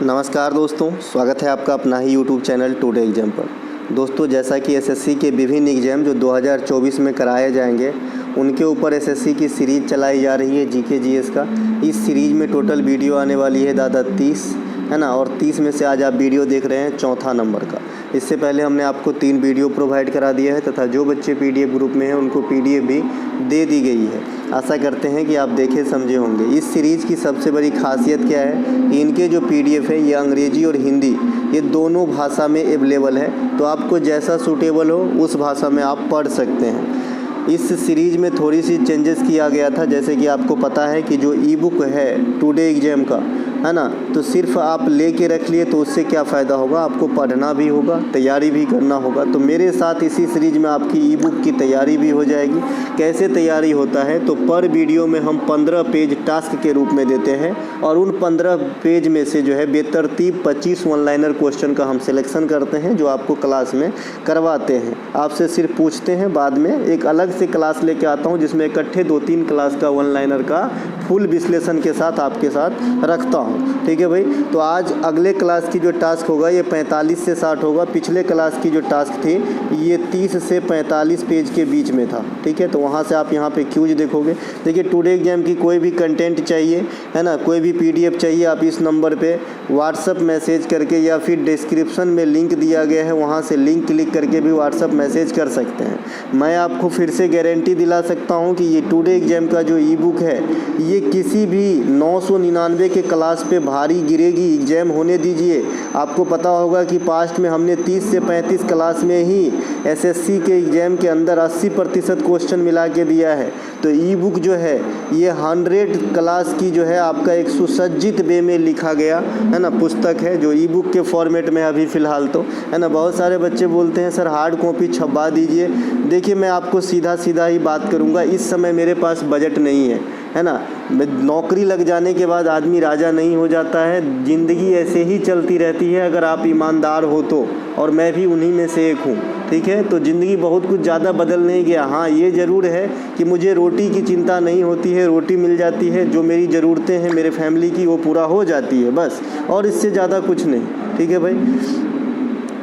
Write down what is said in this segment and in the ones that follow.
नमस्कार दोस्तों, स्वागत है आपका अपना ही यूट्यूब चैनल टुडे एग्जाम पर। दोस्तों, जैसा कि एसएससी के विभिन्न एग्जाम जो 2024 में कराए जाएंगे उनके ऊपर एसएससी की सीरीज़ चलाई जा रही है जीके जीएस का। इस सीरीज़ में टोटल वीडियो आने वाली है दादा 30, है ना। और 30 में से आज आप वीडियो देख रहे हैं चौथा नंबर का। इससे पहले हमने आपको 3 वीडियो प्रोवाइड करा दिया है तथा जो बच्चे पीडीएफ ग्रुप में हैं उनको पीडीएफ भी दे दी गई है। आशा करते हैं कि आप देखे समझे होंगे। इस सीरीज़ की सबसे बड़ी खासियत क्या है कि इनके जो पीडीएफ है ये अंग्रेजी और हिंदी ये दोनों भाषा में अवेलेबल है, तो आपको जैसा सूटेबल हो उस भाषा में आप पढ़ सकते हैं। इस सीरीज़ में थोड़ी सी चेंजेस किया गया था, जैसे कि आपको पता है कि जो ई बुक है टुडे एग्जाम का, है ना, तो सिर्फ आप लेके रख लिए तो उससे क्या फ़ायदा होगा, आपको पढ़ना भी होगा, तैयारी भी करना होगा। तो मेरे साथ इसी सीरीज़ में आपकी ई बुक की तैयारी भी हो जाएगी। कैसे तैयारी होता है, तो पर वीडियो में हम 15 पेज टास्क के रूप में देते हैं और उन 15 पेज में से जो है बेतरतीब 25 वन लाइनर क्वेश्चन का हम सिलेक्शन करते हैं जो आपको क्लास में करवाते हैं। आपसे सिर्फ पूछते हैं, बाद में एक अलग से क्लास लेके आता हूँ जिसमें इकट्ठे 2-3 क्लास का वन लाइनर का फुल विश्लेषण के साथ आपके साथ रखता हूँ। ठीक है भाई। तो आज अगले क्लास की जो टास्क होगा ये 45 से 60 होगा। पिछले क्लास की जो टास्क थी ये 30 से 45 पेज के बीच में था। ठीक है, तो वहाँ से आप यहाँ पे क्यूज देखोगे। देखिए, टुडे एग्जाम की कोई भी कंटेंट चाहिए, है ना, कोई भी पीडीएफ चाहिए, आप इस नंबर पे व्हाट्सअप मैसेज करके या फिर डिस्क्रिप्शन में लिंक दिया गया है वहाँ से लिंक क्लिक करके भी व्हाट्सअप मैसेज कर सकते हैं। मैं आपको फिर से गारंटी दिला सकता हूँ कि ये टुडे एग्जाम का जो ई बुक है ये किसी भी 999 के क्लास पे भारी गिरेगी। एग्जाम होने दीजिए। आपको पता होगा कि पास्ट में हमने 30 से 35 क्लास में ही एसएससी के एग्ज़ाम के अंदर 80% क्वेश्चन मिला के दिया है। तो ई बुक जो है ये 100 क्लास की जो है आपका एक सुसज्जित वे में लिखा गया, है ना, पुस्तक है जो ई बुक के फॉर्मेट में अभी फ़िलहाल तो, है ना। बहुत सारे बच्चे बोलते हैं सर हार्ड कॉपी छपवा दीजिए। देखिए, मैं आपको सीधा सीधा ही बात करूँगा, इस समय मेरे पास बजट नहीं है ना। नौकरी लग जाने के बाद आदमी राजा नहीं हो जाता है। ज़िंदगी ऐसे ही चलती रहती है अगर आप ईमानदार हो तो, और मैं भी उन्हीं में से एक हूँ। ठीक है, तो ज़िंदगी बहुत कुछ ज़्यादा बदल नहीं गया। हाँ, ये ज़रूर है कि मुझे रोटी की चिंता नहीं होती है, रोटी मिल जाती है, जो मेरी ज़रूरतें हैं मेरे फैमिली की वो पूरा हो जाती है बस, और इससे ज़्यादा कुछ नहीं। ठीक है भाई,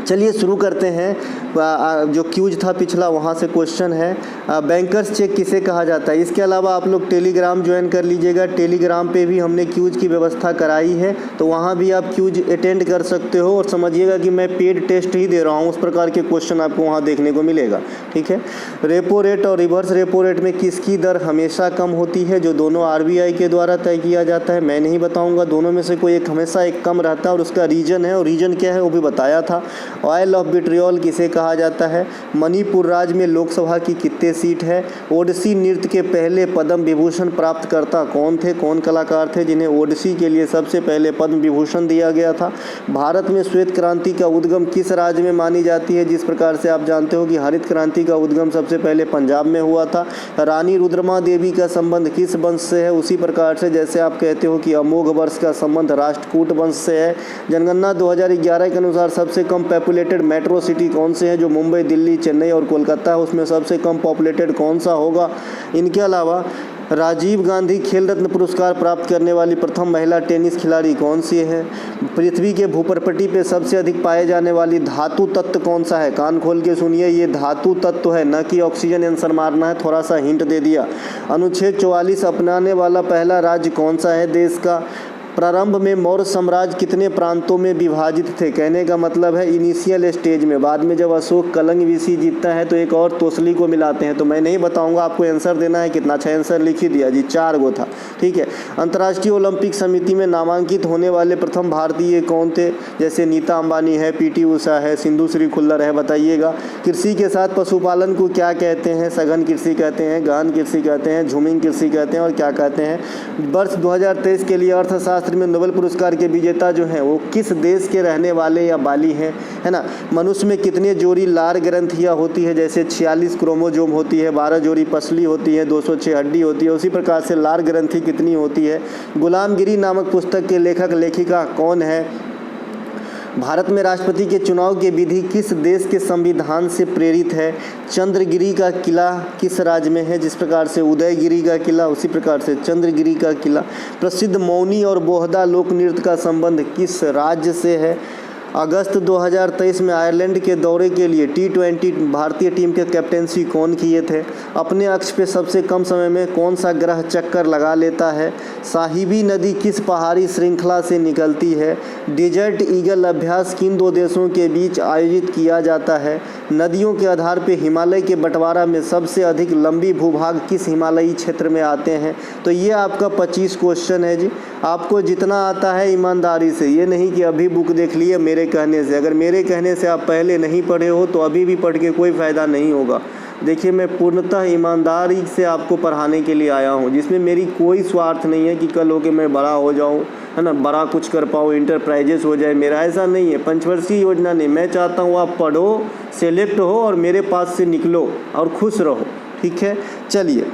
चलिए शुरू करते हैं। जो क्यूज था पिछला वहाँ से क्वेश्चन है, बैंकर्स चेक किसे कहा जाता है। इसके अलावा आप लोग टेलीग्राम ज्वाइन कर लीजिएगा। टेलीग्राम पे भी हमने क्यूज की व्यवस्था कराई है, तो वहाँ भी आप क्यूज अटेंड कर सकते हो। और समझिएगा कि मैं पेड टेस्ट ही दे रहा हूँ, उस प्रकार के क्वेश्चन आपको वहाँ देखने को मिलेगा। ठीक है, रेपो रेट और रिवर्स रेपो रेट में किसकी दर हमेशा कम होती है, जो दोनों आरबीआई के द्वारा तय किया जाता है। मैं नहीं बताऊँगा, दोनों में से कोई एक हमेशा एक कम रहता है और उसका रीजन है, और रीजन क्या है वो भी बताया था। ऑयल ऑफ विट्रियोल किसे कहा जाता है। मणिपुर राज्य में लोकसभा की कितने सीट है। ओडिसी नृत्य के पहले पद्म विभूषण प्राप्तकर्ता कौन थे, कौन कलाकार थे जिन्हें ओडिसी के लिए सबसे पहले पद्म विभूषण दिया गया था। भारत में श्वेत क्रांति का उद्गम किस राज्य में मानी जाती है। जिस प्रकार से आप जानते हो कि हरित क्रांति का उद्गम सबसे पहले पंजाब में हुआ था। रानी रुद्रमा देवी का संबंध किस वंश से है, उसी प्रकार से जैसे आप कहते हो कि अमोघ वर्ष का संबंध राष्ट्रकूट वंश से है। जनगणना 2011 के अनुसार सबसे कम पॉपुलेटेड मेट्रो सिटी कौन से है, जो मुंबई, दिल्ली, चेन्नई और कोलकाता है, उसमें सबसे कम पॉपुलेटेड कौन सा होगा। इनके अलावा राजीव गांधी खेल रत्न पुरस्कार प्राप्त करने वाली प्रथम महिला टेनिस खिलाड़ी कौन सी है। पृथ्वी के भूप्रपटी पे सबसे अधिक पाए जाने वाली धातु तत्व कौन सा है। कान खोल के सुनिए, ये धातु तत्व है, न कि ऑक्सीजन। आंसर मारना है, थोड़ा सा हिंट दे दिया। अनुच्छेद 44 अपनाने वाला पहला राज्य कौन सा है देश का। प्रारंभ में मौर्य साम्राज्य कितने प्रांतों में विभाजित थे। कहने का मतलब है इनिशियल स्टेज में, बाद में जब अशोक कलंग वीसी जीतता है तो एक और तोसली को मिलाते हैं। तो मैं नहीं बताऊंगा, आपको आंसर देना है। कितना अच्छा आंसर लिख ही दिया जी, 4 गो था। ठीक है, अंतर्राष्ट्रीय ओलंपिक समिति में नामांकित होने वाले प्रथम भारतीय कौन थे, जैसे नीता अंबानी है, पीटी उषा है, सिंधु श्री खुल्लर है, बताइएगा। कृषि के साथ पशुपालन को क्या कहते हैं। सघन कृषि कहते हैं, गहन कृषि कहते हैं, झूमिंग कृषि कहते हैं, और क्या कहते हैं। वर्ष 2023 के लिए अर्थशास्त्र में नोबेल पुरस्कार के विजेता जो हैं वो किस देश के रहने वाले या बाली हैं, है ना। मनुष्य में कितने जोड़ी लार ग्रंथियाँ होती है, जैसे 46 क्रोमोजोम होती है, 12 जोड़ी पसली होती है, 206 हड्डी होती है। उसी प्रकार से लार ग्रंथि कितनी होती है। गुलामगिरी नामक पुस्तक के लेखक लेखिका कौन है। भारत में राष्ट्रपति के चुनाव की विधि किस देश के संविधान से प्रेरित है? चंद्रगिरी का किला किस राज्य में है? जिस प्रकार से उदयगिरी का किला, उसी प्रकार से चंद्रगिरी का किला। प्रसिद्ध मौनी और बोहदा लोक नृत्य का संबंध किस राज्य से है? अगस्त 2023 में आयरलैंड के दौरे के लिए T20 भारतीय टीम के कैप्टेंसी कौन किए थे? अपने अक्ष पे सबसे कम समय में कौन सा ग्रह चक्कर लगा लेता है? साहिबी नदी किस पहाड़ी श्रृंखला से निकलती है? डेजर्ट ईगल अभ्यास किन दो देशों के बीच आयोजित किया जाता है? नदियों के आधार पर हिमालय के बंटवारा में सबसे अधिक लंबी भूभाग किस हिमालयी क्षेत्र में आते हैं? तो ये आपका 25 क्वेश्चन है जी। आपको जितना आता है ईमानदारी से, ये नहीं कि अभी बुक देख लिए मेरे कहने से। अगर मेरे कहने से आप पहले नहीं पढ़े हो तो अभी भी पढ़ के कोई फ़ायदा नहीं होगा। देखिए, मैं पूर्णतः ईमानदारी से आपको पढ़ाने के लिए आया हूँ, जिसमें मेरी कोई स्वार्थ नहीं है कि कल हो के मैं बड़ा हो जाऊँ, है ना, बड़ा कुछ कर पाऊँ, इंटरप्राइजेस हो जाए। मेरा ऐसा नहीं है, पंचवर्षीय योजना नहीं। मैं चाहता हूँ आप पढ़ो, सेलेक्ट हो और मेरे पास से निकलो और खुश रहो। ठीक है, चलिए।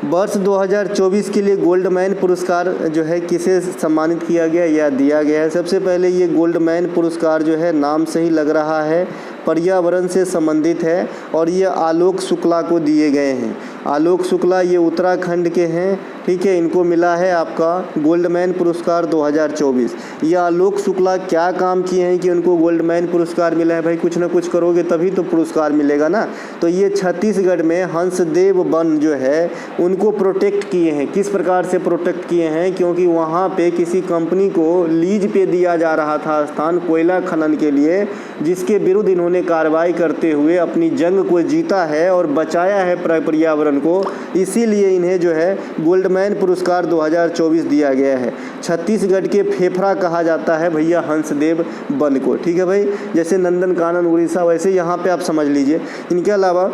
वर्ष 2024 के लिए गोल्डमैन पुरस्कार जो है किसे सम्मानित किया गया या दिया गया है? सबसे पहले ये गोल्डमैन पुरस्कार जो है नाम से ही लग रहा है पर्यावरण से संबंधित है और ये आलोक शुक्ला को दिए गए हैं। आलोक शुक्ला ये उत्तराखंड के हैं, ठीक है। इनको मिला है आपका गोल्डमैन पुरस्कार 2024। ये आलोक शुक्ला क्या काम किए हैं कि उनको गोल्डमैन पुरस्कार मिला है? भाई कुछ ना कुछ करोगे तभी तो पुरस्कार मिलेगा ना। तो ये छत्तीसगढ़ में हंसदेव वन जो है उनको प्रोटेक्ट किए हैं। किस प्रकार से प्रोटेक्ट किए हैं? क्योंकि वहाँ पे किसी कंपनी को लीज पे दिया जा रहा था स्थान कोयला खनन के लिए, जिसके विरुद्ध इन्होंने कार्रवाई करते हुए अपनी जंग को जीता है और बचाया है पर्यावरण को। इसीलिए इन्हें जो है गोल्डमैन पुरस्कार 2024 दिया गया है। छत्तीसगढ़ के फेफड़ा कहा जाता है भैया हंसदेव वन को, ठीक है भाई। जैसे नंदनकानन उड़ीसा, वैसे यहाँ पे आप समझ लीजिए। इनके अलावा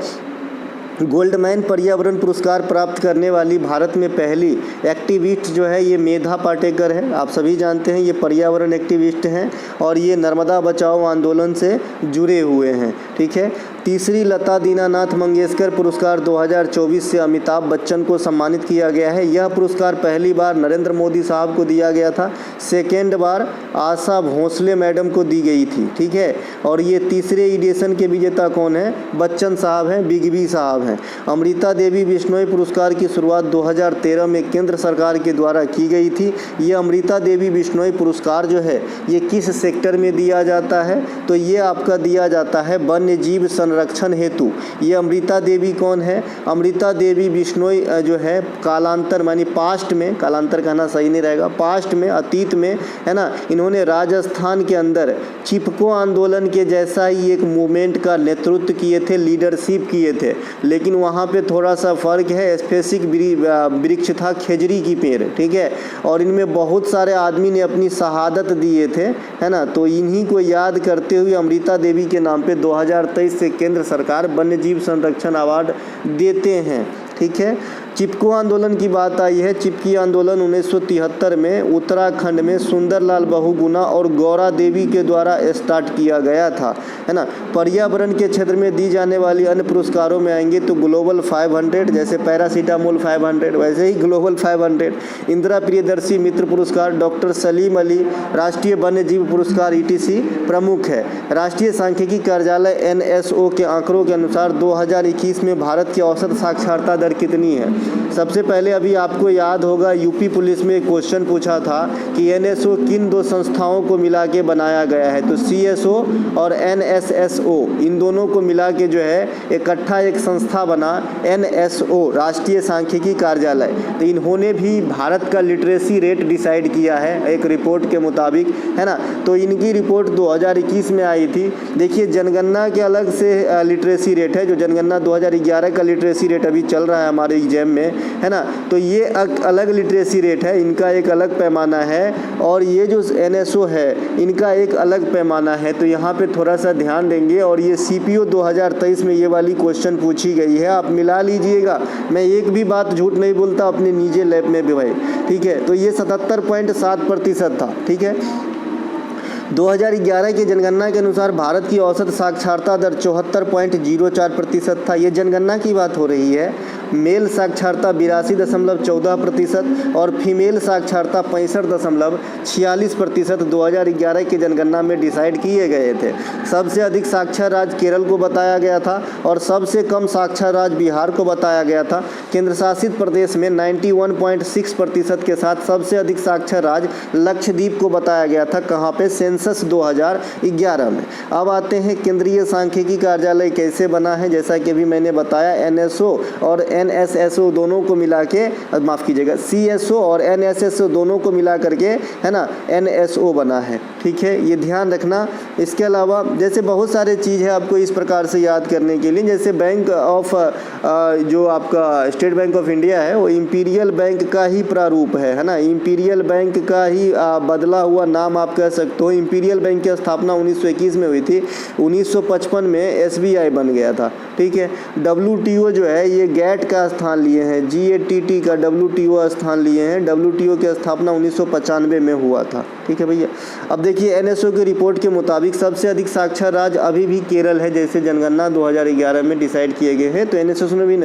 गोल्डमैन पर्यावरण पुरस्कार प्राप्त करने वाली भारत में पहली एक्टिविस्ट जो है ये मेधा पाटेकर है। आप सभी जानते हैं ये पर्यावरण एक्टिविस्ट हैं और ये नर्मदा बचाओ आंदोलन से जुड़े हुए हैं, ठीक है। तीसरी लता दीनानाथ मंगेशकर पुरस्कार 2024 से अमिताभ बच्चन को सम्मानित किया गया है। यह पुरस्कार पहली बार नरेंद्र मोदी साहब को दिया गया था, सेकेंड बार आशा भोसले मैडम को दी गई थी, ठीक है। और ये तीसरे एडिशन के विजेता कौन है? बच्चन साहब हैं, बिग बी साहब हैं। अमृता देवी बिश्नोई पुरस्कार की शुरुआत 2013 में केंद्र सरकार के द्वारा की गई थी। ये अमृता देवी बिश्नोई पुरस्कार जो है ये किस सेक्टर में दिया जाता है? तो ये आपका दिया जाता है वन्य जीव संरक्षण हेतु। ये अमृता देवी कौन है? अमृता देवी बिश्नोई जो है कालांतर मानी पास्ट में, कालांतर कहना सही नहीं रहेगा, पास्ट में, अतीत में, है ना, इन्होंने राजस्थान के अंदर चिपको आंदोलन के जैसा ही एक मूवमेंट का नेतृत्व किए थे, लीडरशिप किए थे। लेकिन वहाँ पे थोड़ा सा फ़र्क है, स्पेसिफिक वृक्ष था खेजड़ी की पेड़, ठीक है। और इनमें बहुत सारे आदमी ने अपनी शहादत दिए थे, है ना। तो इन्हीं को याद करते हुए अमृता देवी के नाम पे 2023 से केंद्र सरकार वन्यजीव संरक्षण अवार्ड देते हैं, ठीक है। चिपको आंदोलन की बात आई है। चिपकी आंदोलन 1973 में उत्तराखंड में सुंदरलाल बहुगुणा और गौरा देवी के द्वारा स्टार्ट किया गया था, है ना। पर्यावरण के क्षेत्र में दी जाने वाली अन्य पुरस्कारों में आएंगे तो ग्लोबल 500, जैसे पैरासीटामोल 500 वैसे ही ग्लोबल 500, इंदिरा प्रियदर्शी मित्र पुरस्कार, डॉक्टर सलीम अली राष्ट्रीय वन्य जीव पुरस्कार ETC प्रमुख है। राष्ट्रीय सांख्यिकी कार्यालय NSO के आंकड़ों के अनुसार 2021 में भारत की औसत साक्षरता दर कितनी है? सबसे पहले अभी आपको याद होगा यूपी पुलिस में एक क्वेश्चन पूछा था कि NSO किन दो संस्थाओं को मिला के बनाया गया है? तो CSO और NSSO, इन दोनों को मिला के जो है इकट्ठा एक संस्था बना NSO राष्ट्रीय सांख्यिकी कार्यालय। तो इन्होंने भी भारत का लिटरेसी रेट डिसाइड किया है एक रिपोर्ट के मुताबिक, है ना। तो इनकी रिपोर्ट 2021 में आई थी। देखिए जनगणना के अलग से लिटरेसी रेट है, जो जनगणना 2011 का लिटरेसी रेट अभी चल रहा है हमारे एग्जाम में, है ना। तो ये अलग लिटरेसी रेट है, इनका एक अलग पैमाना है, और ये जो NSO है इनका एक अलग पैमाना है। तो यहाँ पे थोड़ा सा ध्यान देंगे। और ये CPO 2023 में ये वाली क्वेश्चन पूछी गई है, आप मिला लीजिएगा। मैं एक भी बात झूठ नहीं बोलता अपने निजी लैब में भी भाई, ठीक है। तो ये 77.7% था, ठीक है। 2011 की जनगणना के अनुसार भारत की औसत साक्षरता दर 74.04% था। ये जनगणना की बात हो रही है। मेल साक्षरता 82.14% और फीमेल साक्षरता 65.46% 2011 की जनगणना में डिसाइड किए गए थे। सबसे अधिक साक्षर राज्य केरल को बताया गया था और सबसे कम साक्षर राज्य बिहार को बताया गया था। केंद्र शासित प्रदेश में 91.6% के साथ सबसे अधिक साक्षर राज्य लक्षद्वीप को बताया गया था। कहाँ पे? सेंसस 2011 में। अब आते हैं केंद्रीय सांख्यिकी कार्यालय कैसे बना है। जैसा कि अभी मैंने बताया, एनएसओ और एनएसएसओ दोनों को मिला के, माफ़ कीजिएगा, सीएसओ और एनएसएसओ दोनों को मिला करके, है ना, एनएसओ बना है। ठीक है, ये ध्यान रखना। इसके अलावा जैसे बहुत सारे चीज़ है आपको इस प्रकार से याद करने के लिए, जैसे बैंक ऑफ जो आपका स्टेट बैंक ऑफ इंडिया है वो इंपीरियल बैंक का ही प्रारूप है ना, इंपीरियल बैंक का ही बदला हुआ नाम आप कह सकते हो। इंपीरियल बैंक की स्थापना 1921 में हुई थी। 1955 में एसबीआई बन गया था। ठीक है, डब्ल्यूटीओ जो है ये गैट का स्थान लिए हैं, जीएटीटी का डब्ल्यूटीओ स्थान लिए हैं। डब्ल्यूटीओ की स्थापना 1995 में हुआ था। ठीक है भैया। अब देखिए एनएसओ की रिपोर्ट के मुताबिक सबसे अधिक साक्षर राज्य अभी भी केरल है, जैसे जनगणना 2011 में डिसाइड किए गए हैं। तो एनएसएस ने भी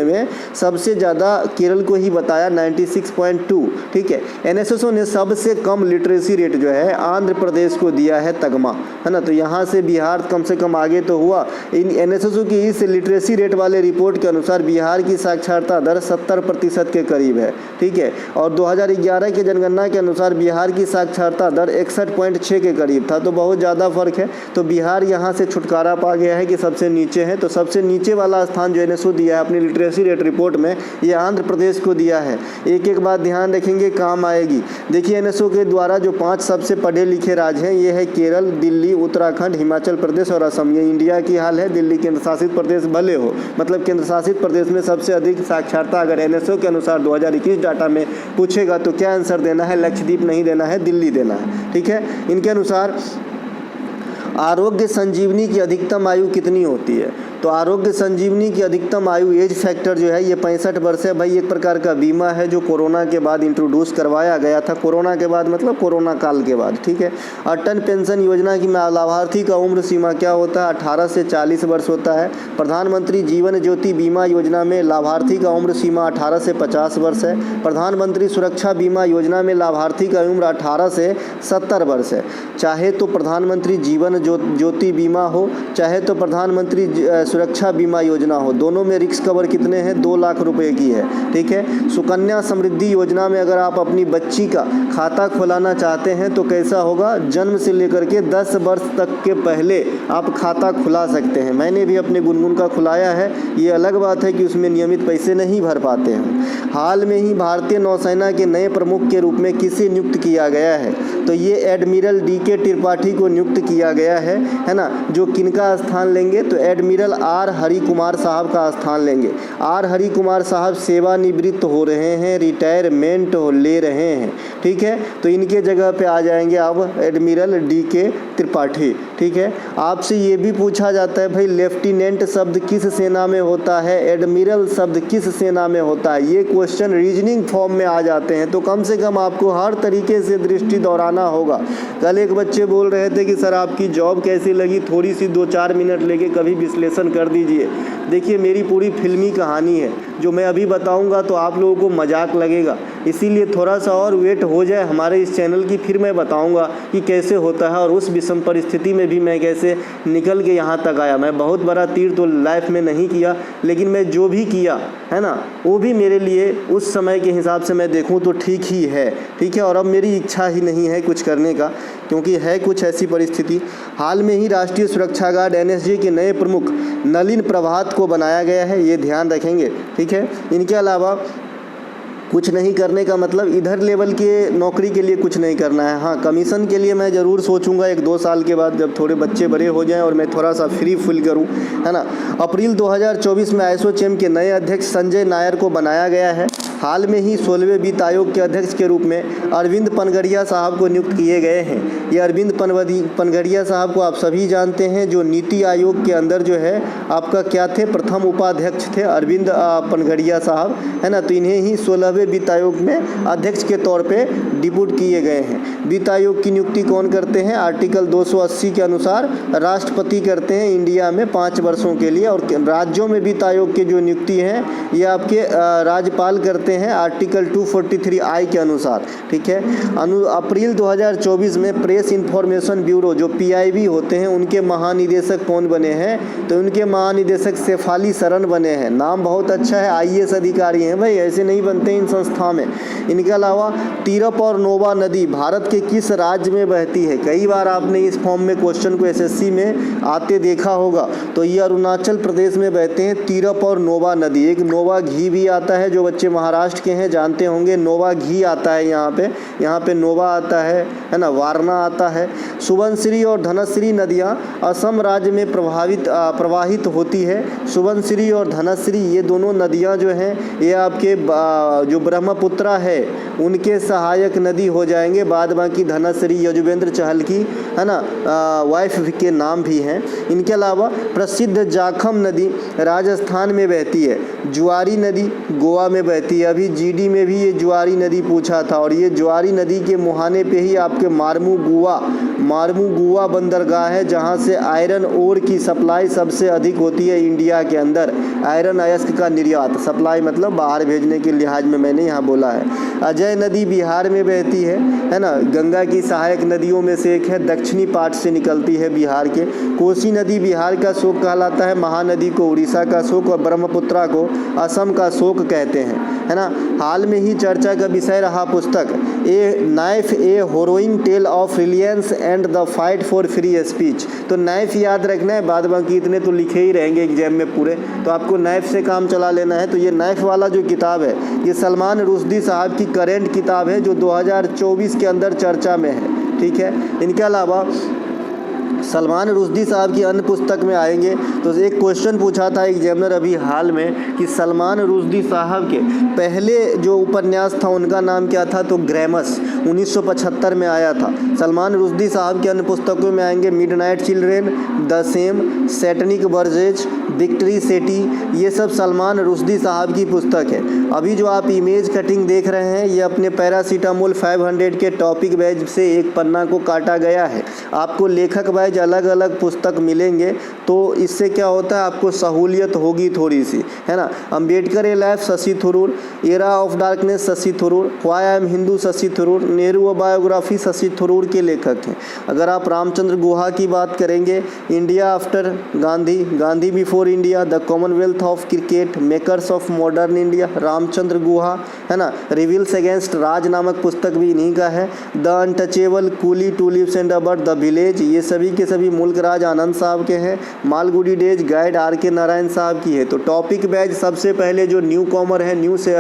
सबसे ज़्यादा केरल को ही बताया 96.2। ठीक है, एनएसएसओ ने सबसे कम लिटरेसी रेट जो है आंध्र प्रदेश को दिया है तगमा, है ना। तो यहाँ से बिहार कम से कम आगे तो हुआ। इन एनएसएसओ की इस लिटरेसी रेट वाले रिपोर्ट के अनुसार बिहार की साक्षरता दर 70% के करीब है। ठीक है, और 2011 के जनगणना के अनुसार बिहार की साक्षरता दर 61.6 के करीब था। तो बहुत ज़्यादा फर्क है। तो बिहार यहाँ से छुटकारा पा गया है कि सबसे नीचे है। तो सबसे नीचे वाला स्थान जो एनएसओ दिया है अपनी लिटरेसी रेट रिपोर्ट में, ये आंध्र प्रदेश को दिया है। एक एक बात ध्यान रखेंगे, काम आएगी। देखिए एनएसओ के द्वारा जो 5 सबसे पढ़े लिखे राज्य हैं ये है केरल, दिल्ली, उत्तराखंड, हिमाचल प्रदेश और असम। ये इंडिया की हाल है। दिल्ली केंद्र शासित प्रदेश भले हो, मतलब केंद्र शासित प्रदेश में सबसे अधिक साक्षरता अगर एनएसओ के अनुसार 2021 डाटा में पूछेगा तो क्या आंसर देना है? लक्षद्वीप नहीं देना है, दिल्ली देना है। ठीक है, इनके अनुसार आरोग्य संजीवनी की अधिकतम आयु कितनी होती है? तो आरोग्य संजीवनी की अधिकतम आयु एज फैक्टर जो है ये 65 वर्ष है। भाई एक प्रकार का बीमा है जो कोरोना के बाद इंट्रोड्यूस करवाया गया था। कोरोना के बाद मतलब कोरोना काल के बाद। ठीक है, अटल पेंशन योजना की लाभार्थी का उम्र सीमा क्या होता है? 18 से 40 वर्ष होता है। प्रधानमंत्री जीवन ज्योति बीमा योजना में लाभार्थी का उम्र सीमा 18 से 50 वर्ष है। प्रधानमंत्री सुरक्षा बीमा योजना में लाभार्थी का उम्र 18 से 70 वर्ष है। चाहे तो प्रधानमंत्री जीवन ज्योति बीमा हो, चाहे तो प्रधानमंत्री सुरक्षा बीमा योजना हो, दोनों में रिस्क कवर कितने हैं? 2 लाख रुपए की है। ठीक है, सुकन्या समृद्धि योजना में अगर आप अपनी बच्ची का खाता खुलाना चाहते हैं तो कैसा होगा? जन्म से लेकर के 10 वर्ष तक के पहले आप खाता खुला सकते हैं। मैंने भी अपने गुनगुन का खुलाया है। ये अलग बात है कि उसमें नियमित पैसे नहीं भर पाते हैं। हाल में ही भारतीय नौसेना के नए प्रमुख के रूप में किसे नियुक्त किया गया है? तो ये एडमिरल डीके त्रिपाठी को नियुक्त किया गया है ना। जो किनका स्थान लेंगे? तो एडमिरल आर हरि कुमार साहब का स्थान लेंगे। आर हरि कुमार साहब सेवानिवृत्त हो रहे हैं, रिटायरमेंट ले रहे हैं। ठीक है, तो इनके जगह पे आ जाएंगे अब एडमिरल डीके त्रिपाठी। ठीक है, आपसे ये भी पूछा जाता है भाई लेफ्टिनेंट शब्द किस सेना में होता है, एडमिरल शब्द किस सेना में होता है। ये क्वेश्चन रीजनिंग फॉर्म में आ जाते हैं। तो कम से कम आपको हर तरीके से दृष्टि दौड़ाना होगा। कल एक बच्चे बोल रहे थे कि सर आपकी जॉब कैसी लगी, थोड़ी सी 2-4 मिनट लेके कभी विश्लेषण कर दीजिए। देखिए मेरी पूरी फिल्मी कहानी है, जो मैं अभी बताऊंगा तो आप लोगों को मजाक लगेगा, इसीलिए थोड़ा सा और वेट हो जाए हमारे इस चैनल की, फिर मैं बताऊंगा कि कैसे होता है और उस विषम परिस्थिति में भी मैं कैसे निकल के यहाँ तक आया। मैं बहुत बड़ा तीर तो लाइफ में नहीं किया, लेकिन मैं जो भी किया है ना वो भी मेरे लिए उस समय के हिसाब से मैं देखूँ तो ठीक ही है। ठीक है, और अब मेरी इच्छा ही नहीं है कुछ करने का, क्योंकि है कुछ ऐसी परिस्थिति। हाल में ही राष्ट्रीय सुरक्षा गार्ड एनएसजी के नए प्रमुख नलिन प्रभात को बनाया गया है, ये ध्यान रखेंगे। ठीक है, इनके अलावा कुछ नहीं करने का मतलब इधर लेवल के नौकरी के लिए कुछ नहीं करना है। हाँ, कमीशन के लिए मैं ज़रूर सोचूंगा 1-2 साल के बाद, जब थोड़े बच्चे बड़े हो जाएं और मैं थोड़ा सा फ्री फील करूं, है ना। अप्रैल 2024 में आईएसओचेम के नए अध्यक्ष संजय नायर को बनाया गया है। हाल में ही 16वें वित्त आयोग के अध्यक्ष के रूप में अरविंद पनगड़िया साहब को नियुक्त किए गए हैं। ये अरविंद पनगड़िया साहब को आप सभी जानते हैं, जो नीति आयोग के अंदर जो है आपका क्या थे, प्रथम उपाध्यक्ष थे अरविंद पनगड़िया साहब, है ना। तो इन्हें ही 16वें वित्त आयोग में अध्यक्ष के तौर पे डिप्यूट किए गए हैं। वित्त आयोग की नियुक्ति कौन करते हैं? आर्टिकल 280 के अनुसार राष्ट्रपति करते हैं इंडिया में 5 वर्षों के लिए, और राज्यों में वित्त आयोग की जो नियुक्ति है ये आपके राज्यपाल करते हैं आर्टिकल 243I के अनुसार, ठीक है। अप्रैल 2024 में प्रेस इंफॉर्मेशन ब्यूरो जो PIB होते हैं उनके महानिदेशक कौन बने हैं? तो उनके महानिदेशक शेफाली शरण बने हैं। नाम बहुत अच्छा है, IAS अधिकारी हैं भाई, ऐसे नहीं बनते इन संस्था में। इनके अलावा तिरप और नोवा नदी भारत के किस राज्य में बहती है? कई बार आपने इस फॉर्म में क्वेश्चन को SSC में आते देखा होगा। तो ये अरुणाचल प्रदेश में बहते हैं तिरप और नोवा नदी। एक नोवा घी भी आता है, जो बच्चे महाराष्ट्र के हैं जानते होंगे, नोवा घी आता है यहाँ पे नोवा आता है ना, वारणा आता है। सुबनसिरी और धनश्री नदियाँ असम राज्य में प्रवाहित होती है। सुबनसिरी और धनश्री ये दोनों नदियाँ जो हैं ये आपके जो ब्रह्मपुत्रा है उनके सहायक नदी हो जाएंगे। बाद बाकी धनश्री यजुवेंद्र चहल की, है ना, वाइफ के नाम भी हैं। इनके अलावा प्रसिद्ध जाखम नदी राजस्थान में बहती है। जुआरी नदी गोवा में बहती है। अभी GD में भी ये जुआरी नदी पूछा था, और ये जुआरी नदी के मुहाने पे ही आपके मार्मू गुआ बंदरगाह है, जहाँ से आयरन ओर की सप्लाई सबसे अधिक होती है इंडिया के अंदर। आयरन अयस्क का निर्यात, सप्लाई मतलब बाहर भेजने के लिहाज में मैंने यहाँ बोला है। अजय नदी बिहार में बहती है ना, गंगा की सहायक नदियों में से एक है, दक्षिणी पार्ट से निकलती है बिहार के। कोसी नदी बिहार का शोक कहलाता है, महानदी को उड़ीसा का शोक और ब्रह्मपुत्रा को असम का शोक कहते हैं, है ना। हाल में ही चर्चा का विषय रहा पुस्तक knife a heroic tale of reliance and the fight for free speech. तो नाइफ याद रखना है, बाद बाकी इतने तो लिखे ही रहेंगे एग्जाम में पूरे, तो आपको नाइफ से काम चला लेना है। तो ये नाइफ वाला जो किताब है ये सलमान रुश्दी साहब की करेंट किताब है, जो 2024 के अंदर चर्चा में है, ठीक है। इनके अलावा सलमान रुश्दी साहब की अन्य पुस्तक में आएंगे तो एक क्वेश्चन पूछा था एग्जामिनर अभी हाल में कि सलमान रुश्दी साहब के पहले जो उपन्यास था उनका नाम क्या था? तो ग्रैमस 1975 में आया था। सलमान रुश्दी साहब की अन्य पुस्तकों में आएंगे midnight children, the shame, satanic verses, victory city, ये सब सलमान रुश्दी साहब की पुस्तक है। अभी जो आप इमेज कटिंग देख रहे हैं ये अपने पैरासीटामोल 500 के टॉपिक वाइज से एक पन्ना को काटा गया है। आपको लेखक वाइज अलग अलग पुस्तक मिलेंगे, तो इससे क्या होता है आपको सहूलियत होगी थोड़ी सी, है ना। अंबेडकर ए life Shashi Tharoor, era of darkness Shashi Tharoor, why I am Hindu Shashi Tharoor, Nehru biography Shashi Tharoor के लेखक हैं। अगर आप रामचंद्र गुहा की बात करेंगे, India after Gandhi, Gandhi before India, the commonwealth of cricket, makers of modern India, Ramachandra Guha, है ना। रिविल्स अगेंस्ट राज नामक पुस्तक भी इन्हीं का है। The untouchable, coolie, tulips and about the village, ये सभी के सभी मुल्क राज आनंद साहब के हैं। Malgudi days guide RK Narayan साहब की है। तो टॉपिक बैच सबसे पहले जो न्यू कॉमर है, न्यू से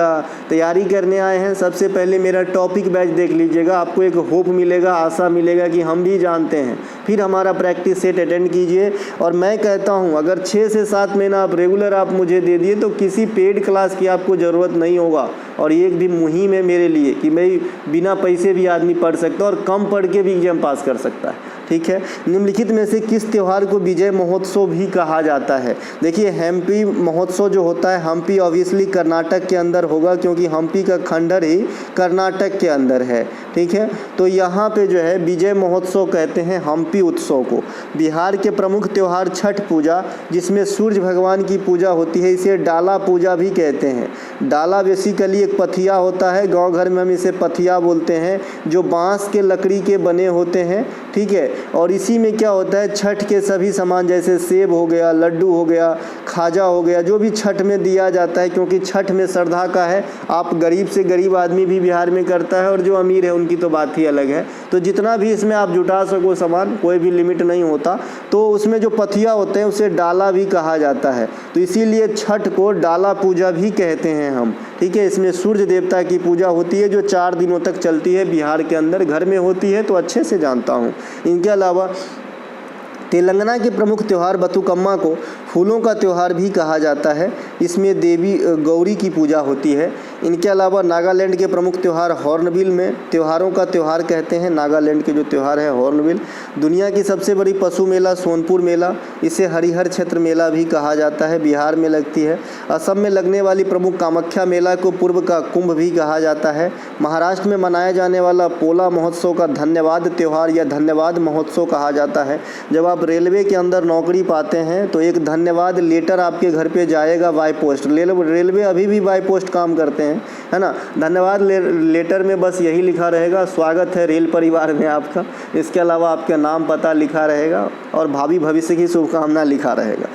तैयारी करने आए हैं, सबसे पहले मेरा टॉपिक बैच देख लीजिएगा, आपको एक होप मिलेगा, आशा मिलेगा कि हम भी जानते हैं। फिर हमारा प्रैक्टिस सेट अटेंड कीजिए। और मैं कहता हूँ अगर 6 से 7 महीना आप रेगुलर आप मुझे दे दिए तो किसी पेड क्लास की आपको ज़रूरत नहीं होगा। और ये एक भी मुहिम है मेरे लिए कि मैं बिना पैसे भी आदमी पढ़ सकता है और कम पढ़ के भी एग्जाम पास कर सकता है, ठीक है। निम्नलिखित में से किस त्यौहार को विजय महोत्सव भी कहा जाता है? देखिए हम्पी महोत्सव जो होता है, हम्पी ऑब्वियसली कर्नाटक के अंदर होगा क्योंकि हम्पी का खंडर ही कर्नाटक के अंदर है, ठीक है। तो यहाँ पे जो है विजय महोत्सव कहते हैं हम्पी उत्सव को। बिहार के प्रमुख त्यौहार छठ पूजा, जिसमें सूर्य भगवान की पूजा होती है, इसे डाला पूजा भी कहते हैं। डाला बेसिकली एक पथिया होता है, गांव घर में हम इसे पथिया बोलते हैं, जो बांस के लकड़ी के बने होते हैं, ठीक है। और इसी में क्या होता है, छठ के सभी सामान जैसे सेब हो गया, लड्डू हो गया, खाजा हो गया, जो भी छठ में दिया जाता है, क्योंकि छठ में श्रद्धा का है। आप गरीब से गरीब आदमी भी बिहार में करता है और जो अमीर है उनकी तो बात ही अलग है। तो जितना भी इसमें आप जुटा सको सामान, कोई भी लिमिट नहीं होता। तो उसमें जो पथिया होते हैं उसे डाला भी कहा जाता है। तो इसीलिए छठ को डाला पूजा भी कहते हैं हम, ठीक है। इसमें सूर्य देवता की पूजा होती है जो 4 दिनों तक चलती है बिहार के अंदर, घर में होती है तो अच्छे से जानता हूँ। इनके अलावा तेलंगाना के प्रमुख त्यौहार बतुकम्मा को फूलों का त्यौहार भी कहा जाता है। इसमें देवी गौरी की पूजा होती है। इनके अलावा नागालैंड के प्रमुख त्यौहार हॉर्नबिल में त्योहारों का त्यौहार कहते हैं। नागालैंड के जो त्यौहार है हॉर्नबिल। दुनिया की सबसे बड़ी पशु मेला सोनपुर मेला, इसे हरिहर क्षेत्र मेला भी कहा जाता है, बिहार में लगती है। असम में लगने वाली प्रमुख कामाख्या मेला को पूर्व का कुंभ भी कहा जाता है। महाराष्ट्र में मनाया जाने वाला पोला महोत्सव का धन्यवाद त्यौहार या धन्यवाद महोत्सव कहा जाता है। जब आप रेलवे के अंदर नौकरी पाते हैं तो एक धन्यवाद लेटर आपके घर पे जाएगा बाय पोस्ट। रेलवे अभी भी बाय पोस्ट काम करते हैं, है ना। धन्यवाद लेटर में बस यही लिखा रहेगा, स्वागत है रेल परिवार में आपका। इसके अलावा आपका नाम पता लिखा रहेगा और भावी भविष्य की शुभकामना लिखा रहेगा।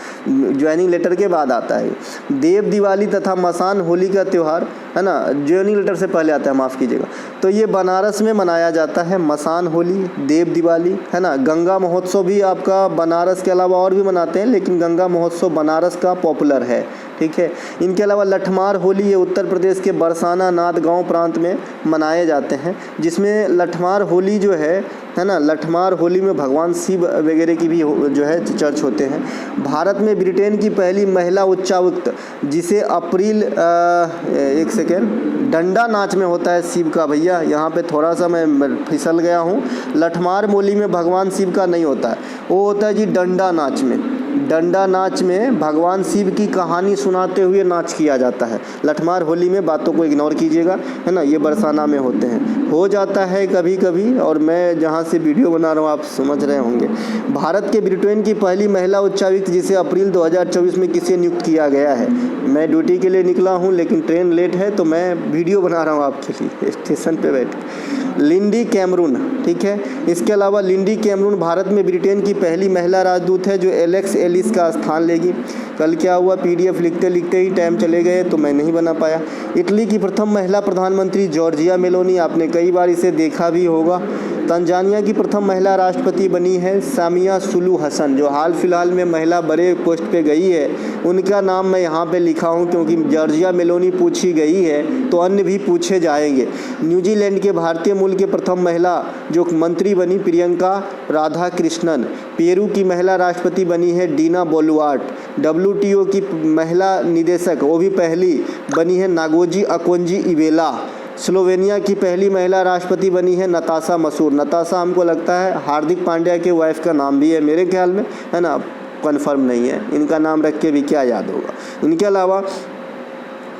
ज्वाइनिंग लेटर के बाद आता है देव दिवाली तथा मसान होली का त्यौहार, है ना। ज्वाइनिंग लेटर से पहले आता है, माफ़ कीजिएगा। तो ये बनारस में मनाया जाता है, मसान होली, देव दिवाली, है ना। गंगा महोत्सव भी आपका बनारस के अलावा और भी मनाते हैं, लेकिन गंगा महोत्सव बनारस का पॉपुलर है, ठीक है। इनके अलावा लठमार होली ये उत्तर प्रदेश के बरसाना नांदगांव प्रांत में मनाए जाते हैं, जिसमें लठमार होली जो है ना, लठमार होली में भगवान शिव वगैरह की भी जो है चर्च होते हैं। भारत में ब्रिटेन की पहली महिला उच्चायुक्त, जिसे अप्रैल एक सेकेंड डंडा नाच में होता है शिव का, भैया यहाँ पे थोड़ा सा मैं फिसल गया हूँ। लठमार होली में भगवान शिव का नहीं होता है, वो होता है जी डंडा नाच में। डंडा नाच में भगवान शिव की कहानी सुनाते हुए नाच किया जाता है। लठमार होली में बातों को इग्नोर कीजिएगा, है ना। ये बरसाना में होते हैं, हो जाता है कभी कभी, और मैं जहाँ से वीडियो बना रहा हूँ आप समझ रहे होंगे। भारत के ब्रिटेन की पहली महिला उच्चायुक्त, जिसे अप्रैल 2024 में किसे नियुक्त किया गया है। मैं ड्यूटी के लिए निकला हूँ लेकिन ट्रेन लेट है तो मैं वीडियो बना रहा हूँ आपके लिए स्टेशन पे बैठ के। लिंडी कैमरून, ठीक है। इसके अलावा लिंडी कैमरून भारत में ब्रिटेन की पहली महिला राजदूत है, जो एलेक्स एलिस का स्थान लेगी। कल क्या हुआ, पीडीएफ लिखते लिखते ही टाइम चले गए तो मैं नहीं बना पाया। इटली की प्रथम महिला प्रधानमंत्री जॉर्जिया मेलोनी, आपने कई बार इसे देखा भी होगा। तंजानिया की प्रथम महिला राष्ट्रपति बनी है सामिया सुलू हसन, जो हाल फिलहाल में महिला बड़े पोस्ट पे गई है। उनका नाम मैं यहाँ पे लिखा हूँ क्योंकि जॉर्जिया मेलोनी पूछी गई है तो अन्य भी पूछे जाएंगे। न्यूजीलैंड के भारतीय मूल के प्रथम महिला जो मंत्री बनी प्रियंका राधा कृष्णन। पेरू की महिला राष्ट्रपति बनी है डीना बोलुआर्ट। WTO की महिला निदेशक वो भी पहली बनी है नागोजी अकोंजी इवेला। स्लोवेनिया की पहली महिला राष्ट्रपति बनी है नताशा मसूर। नताशा हमको लगता है हार्दिक पांड्या के वाइफ का नाम भी है मेरे ख्याल में, है ना, कंफर्म नहीं है। इनका नाम रख के भी क्या याद होगा। इनके अलावा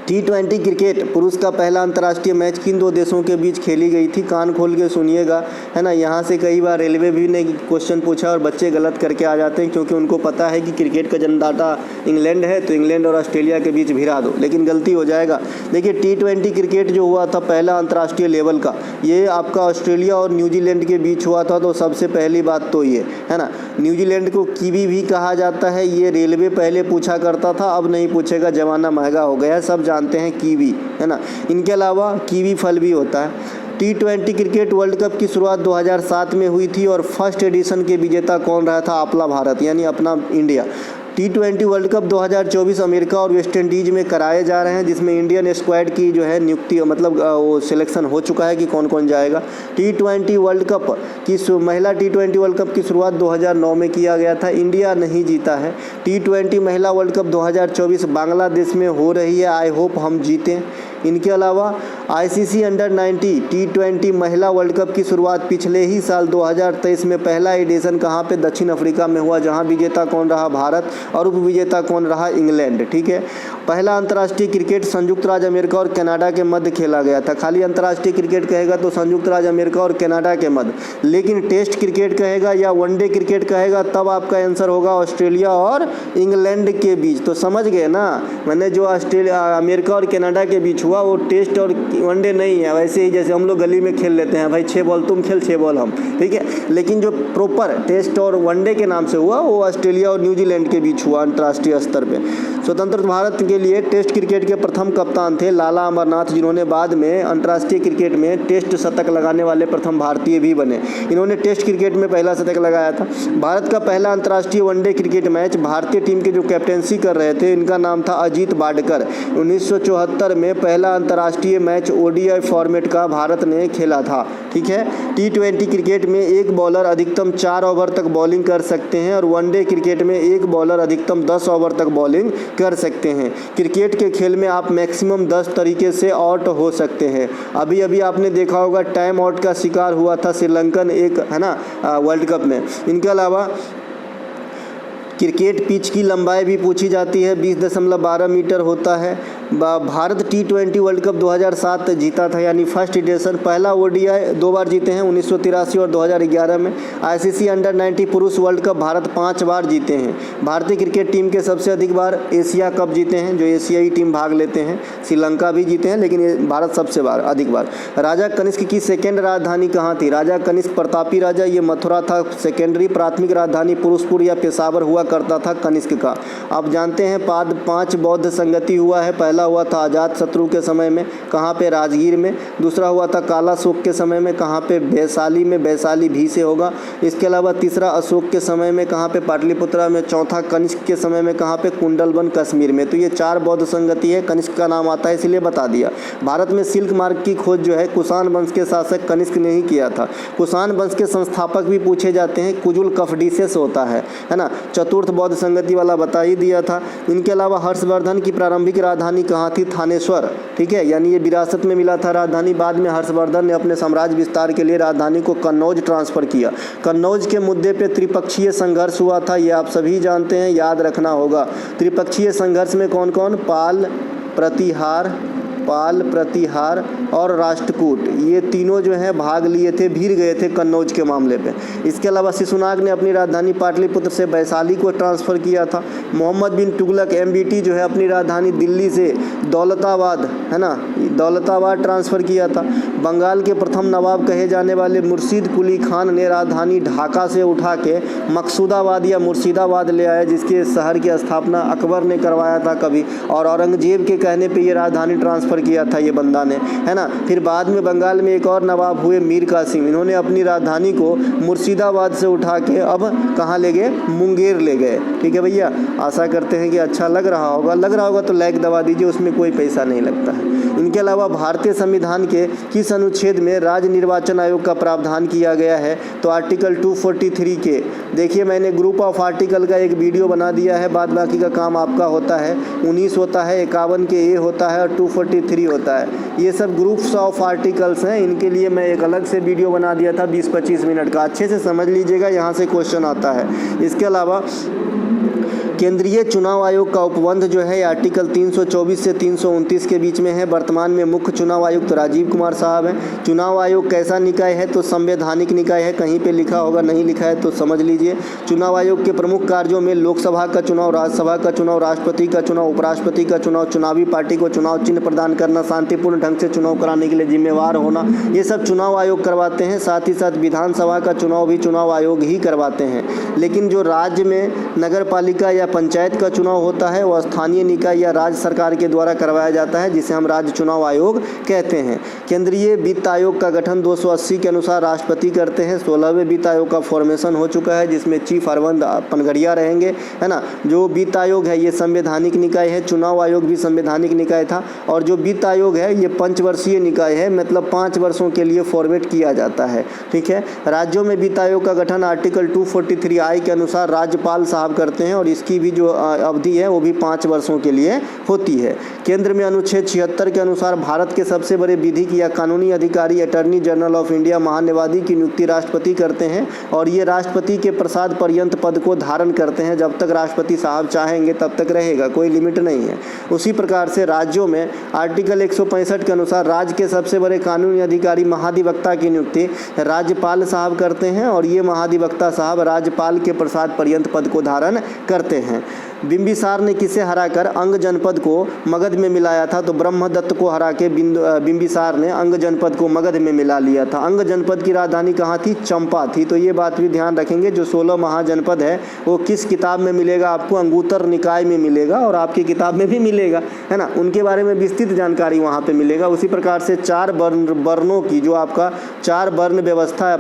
T20 क्रिकेट पुरुष का पहला अंतर्राष्ट्रीय मैच किन दो देशों के बीच खेली गई थी, कान खोल के सुनिएगा, है ना। यहाँ से कई बार रेलवे भी ने क्वेश्चन पूछा और बच्चे गलत करके आ जाते हैं, क्योंकि उनको पता है कि क्रिकेट का जन्मदाता इंग्लैंड है तो इंग्लैंड और ऑस्ट्रेलिया के बीच भिड़ा दो, लेकिन गलती हो जाएगा। देखिए T20 क्रिकेट जो हुआ था पहला अंतर्राष्ट्रीय लेवल का, ये आपका ऑस्ट्रेलिया और न्यूजीलैंड के बीच हुआ था। तो सबसे पहली बात तो ये है ना, न्यूजीलैंड को कीवी भी कहा जाता है। ये रेलवे पहले पूछा करता था, अब नहीं पूछेगा, ज़माना महंगा हो गया है, सब जानते हैं कीवी, है ना। इनके अलावा कीवी फल भी होता है। T20 क्रिकेट वर्ल्ड कप की शुरुआत 2007 में हुई थी और फर्स्ट एडिशन के विजेता कौन रहा था, अपना भारत यानी अपना India. T20 world cup 2024 America और वेस्ट इंडीज में कराए जा रहे हैं, जिसमें इंडियन स्क्वाड की जो है नियुक्ति मतलब वो सिलेक्शन हो चुका है कि कौन कौन जाएगा। T20 वर्ल्ड कप की महिला T20 वर्ल्ड कप की शुरुआत 2009 में किया गया था, इंडिया नहीं जीता है। T20 महिला वर्ल्ड कप 2024 बांग्लादेश में हो रही है, आई होप हम जीतें। इनके अलावा ICC अंडर 90 T20 महिला वर्ल्ड कप की शुरुआत पिछले ही साल 2023 में पहला एडिशन कहाँ पे, दक्षिण अफ्रीका में हुआ, जहाँ विजेता कौन रहा, भारत, और उप विजेता कौन रहा, इंग्लैंड, ठीक है। पहला अंतर्राष्ट्रीय क्रिकेट संयुक्त राज्य अमेरिका और कनाडा के मध्य खेला गया था। खाली अंतर्राष्ट्रीय क्रिकेट कहेगा तो संयुक्त राज्य अमेरिका और कनाडा के मध्य, लेकिन टेस्ट क्रिकेट कहेगा या वनडे क्रिकेट कहेगा तब आपका आंसर होगा ऑस्ट्रेलिया और इंग्लैंड के बीच। तो समझ गए ना, मैंने जो अमेरिका और कनाडा के बीच हुआ वो टेस्ट और वनडे नहीं है। वैसे ही जैसे हम लोग गली में खेल लेते हैं, भाई 6 बॉल तुम खेल 6 बॉल हम, ठीक है। लेकिन जो प्रॉपर टेस्ट और वनडे के नाम से हुआ वो ऑस्ट्रेलिया और न्यूजीलैंड के बीच हुआ अंतर्राष्ट्रीय स्तर पे। स्वतंत्र भारत के लिए टेस्ट क्रिकेट के प्रथम कप्तान थे लाला अमरनाथ, जिन्होंने बाद में अंतर्राष्ट्रीय क्रिकेट में टेस्ट शतक लगाने वाले प्रथम भारतीय भी बने। इन्होंने टेस्ट क्रिकेट में पहला शतक लगाया था। भारत का पहला अंतर्राष्ट्रीय वनडे क्रिकेट मैच भारतीय टीम के जो कैप्टेंसी कर रहे थे, इनका नाम था अजीत बाडकर। 1974 में पहला पहला अंतर्राष्ट्रीय मैच ओडीआई फॉर्मेट का भारत ने खेला था। ठीक है, T20 क्रिकेट में एक बॉलर अधिकतम 4 ओवर तक बॉलिंग कर सकते हैं और वनडे क्रिकेट में एक बॉलर अधिकतम 10 ओवर तक बॉलिंग कर सकते हैं। क्रिकेट के खेल में आप मैक्सिमम 10 तरीके से आउट हो सकते हैं। अभी अभी आपने देखा होगा टाइम आउट का शिकार हुआ था श्रीलंकन एक, है ना, वर्ल्ड कप में। इनके अलावा क्रिकेट पिच की लंबाई भी पूछी जाती है, 20.12 मीटर होता है। भारत T20 वर्ल्ड कप 2007 जीता था, यानी फर्स्ट एडिशन। पहला ओडीआई 2 बार जीते हैं, 1983 और 2011 में। आईसीसी अंडर 90 पुरुष वर्ल्ड कप भारत 5 बार जीते हैं। भारतीय क्रिकेट टीम के सबसे अधिक बार एशिया कप जीते हैं, जो एशियाई टीम भाग लेते हैं। श्रीलंका भी जीते हैं, लेकिन ये भारत सबसे अधिक बार। राजा कनिष्क की सेकेंड राजधानी कहाँ थी? राजा कनिष्क प्रतापी राजा, ये मथुरा था। सेकेंडरी प्राथमिक राजधानी पुरुषपुर या पेशावर हुआ करता था कनिष्क का। आप जानते हैं 5 बौद्ध संगति हुआ है। पहला हुआ था अजात शत्रु के समय में, कहाँ पे? राजगीर में। दूसरा हुआ था काला अशोक के समय में, कहाँ पे? वैशाली में, वैशाली भी से होगा। इसके अलावा तीसरा अशोक के समय में, कहाँ पे? पाटलिपुत्रा में। चौथा कनिष्क के समय में, कहाँ पे? कुंडलवन कश्मीर में। तो ये 4 बौद्ध संगति है, कनिष्क का नाम आता है इसलिए बता दिया। भारत में सिल्क मार्ग की खोज जो है कुषाण वंश के शासक कनिष्क ने ही किया था। कुषाण वंश के संस्थापक भी पूछे जाते हैं, कुजुल कफडीसेस होता है ना। चतुर्थ बौद्ध संगति वाला बता ही दिया था। इनके अलावा हर्षवर्धन की प्रारंभिक राजधानी कहाँ थी? थानेश्वर। ठीक है, यानी ये विरासत में मिला था राजधानी। बाद में हर्षवर्धन ने अपने साम्राज्य विस्तार के लिए राजधानी को कन्नौज ट्रांसफर किया। कन्नौज के मुद्दे पे त्रिपक्षीय संघर्ष हुआ था, ये आप सभी जानते हैं, याद रखना होगा। त्रिपक्षीय संघर्ष में कौन कौन? पाल प्रतिहार और राष्ट्रकूट, ये तीनों जो हैं भाग लिए थे, भीड़ गए थे कन्नौज के मामले पे। इसके अलावा शिशुनाग ने अपनी राजधानी पाटलिपुत्र से वैशाली को ट्रांसफ़र किया था। मोहम्मद बिन तुगलक MBT जो है अपनी राजधानी दिल्ली से दौलताबाद, है ना, दौलताबाद ट्रांसफ़र किया था। बंगाल के प्रथम नवाब कहे जाने वाले मुर्शीद कुली खान ने राजधानी ढाका से उठा के मकसूदाबाद या मुर्शिदाबाद ले आया, जिसके शहर की स्थापना अकबर ने करवाया था कभी, और औरंगजेब के कहने पे ये राजधानी ट्रांसफ़र किया था ये बंदा ने, है ना। फिर बाद में बंगाल में एक और नवाब हुए मीर कासिम, इन्होंने अपनी राजधानी को मुर्शिदाबाद से उठा के अब कहाँ ले गए? मुंगेर ले गए। ठीक है भैया, आशा करते हैं कि अच्छा लग रहा होगा तो लाइक दबा दीजिए, उसमें कोई पैसा नहीं लगता है। इनके अलावा भारतीय संविधान के किस अनुच्छेद में राज्य निर्वाचन आयोग का प्रावधान किया गया है? तो आर्टिकल 243 के। देखिए मैंने ग्रुप ऑफ आर्टिकल का एक वीडियो बना दिया है, बाद बाकी का काम आपका होता है। 19 होता है, 51 के ए होता है और 243 होता है। ये सब ग्रुप्स ऑफ आर्टिकल्स हैं, इनके लिए मैं एक अलग से वीडियो बना दिया था 20-25 मिनट का, अच्छे से समझ लीजिएगा, यहाँ से क्वेश्चन आता है। इसके अलावा केंद्रीय चुनाव आयोग का उपबंध जो है आर्टिकल 324 से 329 के बीच में है। वर्तमान में मुख्य चुनाव आयुक्त राजीव कुमार साहब हैं। चुनाव आयोग कैसा निकाय है? तो संवैधानिक निकाय है। कहीं पे लिखा होगा, नहीं लिखा है तो समझ लीजिए। चुनाव आयोग के प्रमुख कार्यों में लोकसभा का चुनाव, राज्यसभा का चुनाव, राष्ट्रपति का चुनाव, उपराष्ट्रपति का चुनाव, चुनावी पार्टी को चुनाव चिन्ह प्रदान करना, शांतिपूर्ण ढंग से चुनाव कराने के लिए जिम्मेवार होना, ये सब चुनाव आयोग करवाते हैं। साथ ही साथ विधानसभा का चुनाव भी चुनाव आयोग ही करवाते हैं। लेकिन जो राज्य में नगर पालिका या पंचायत का चुनाव होता है वह स्थानीय निकाय या राज्य सरकार के द्वारा करवाया जाता है, जिसे हम राज्य चुनाव आयोग कहते हैं। केंद्रीय वित्त आयोग का गठन 280 के अनुसार राष्ट्रपति करते हैं। 16वें वित्त आयोग का फॉर्मेशन हो चुका है, जिसमें चीफ अरविंद पनगड़िया रहेंगे, है ना। जो वित्त आयोग है ये संवैधानिक निकाय है। चुनाव आयोग भी संवैधानिक निकाय था। और जो वित्त आयोग है ये पंचवर्षीय निकाय है, मतलब 5 वर्षों के लिए फॉर्मेट किया जाता है। ठीक है, राज्यों में वित्त आयोग का गठन आर्टिकल 243I के अनुसार राज्यपाल साहब करते हैं और इसकी भी जो अवधि है वो भी 5 वर्षों के लिए होती है। केंद्र में अनुच्छेद 76 के अनुसार भारत के सबसे बड़े विधिक या कानूनी अधिकारी अटॉर्नी जनरल ऑफ इंडिया महान्यायाधीश की नियुक्ति राष्ट्रपति करते हैं और ये राष्ट्रपति के प्रसाद पर्यंत पद को धारण करते हैं। जब तक राष्ट्रपति साहब चाहेंगे तब तक रहेगा, कोई लिमिट नहीं है। उसी प्रकार से राज्यों में आर्टिकल 165 के अनुसार राज्य के सबसे बड़े कानूनी अधिकारी महाधिवक्ता की नियुक्ति राज्यपाल साहब करते हैं और ये महाधिवक्ता साहब राज्यपाल के प्रसाद पर्यंत पद को धारण करते हैं। बिंबिसार ने किसे हराकर अंग जनपद को मगध में मिलाया था? तो ब्रह्मदत्त को हरा के बिंबिसार ने अंग जनपद को मगध में मिला लिया था। अंग जनपद की राजधानी कहाँ थी? चंपा थी। तो ये बात भी ध्यान रखेंगे। जो 16 महाजनपद है वो किस किताब में मिलेगा आपको? अंगूतर निकाय में मिलेगा और आपकी किताब में भी मिलेगा, है ना। उनके बारे में विस्तृत जानकारी वहाँ पे मिलेगा। उसी प्रकार से 4 वर्णों की जो आपका 4 वर्ण व्यवस्था है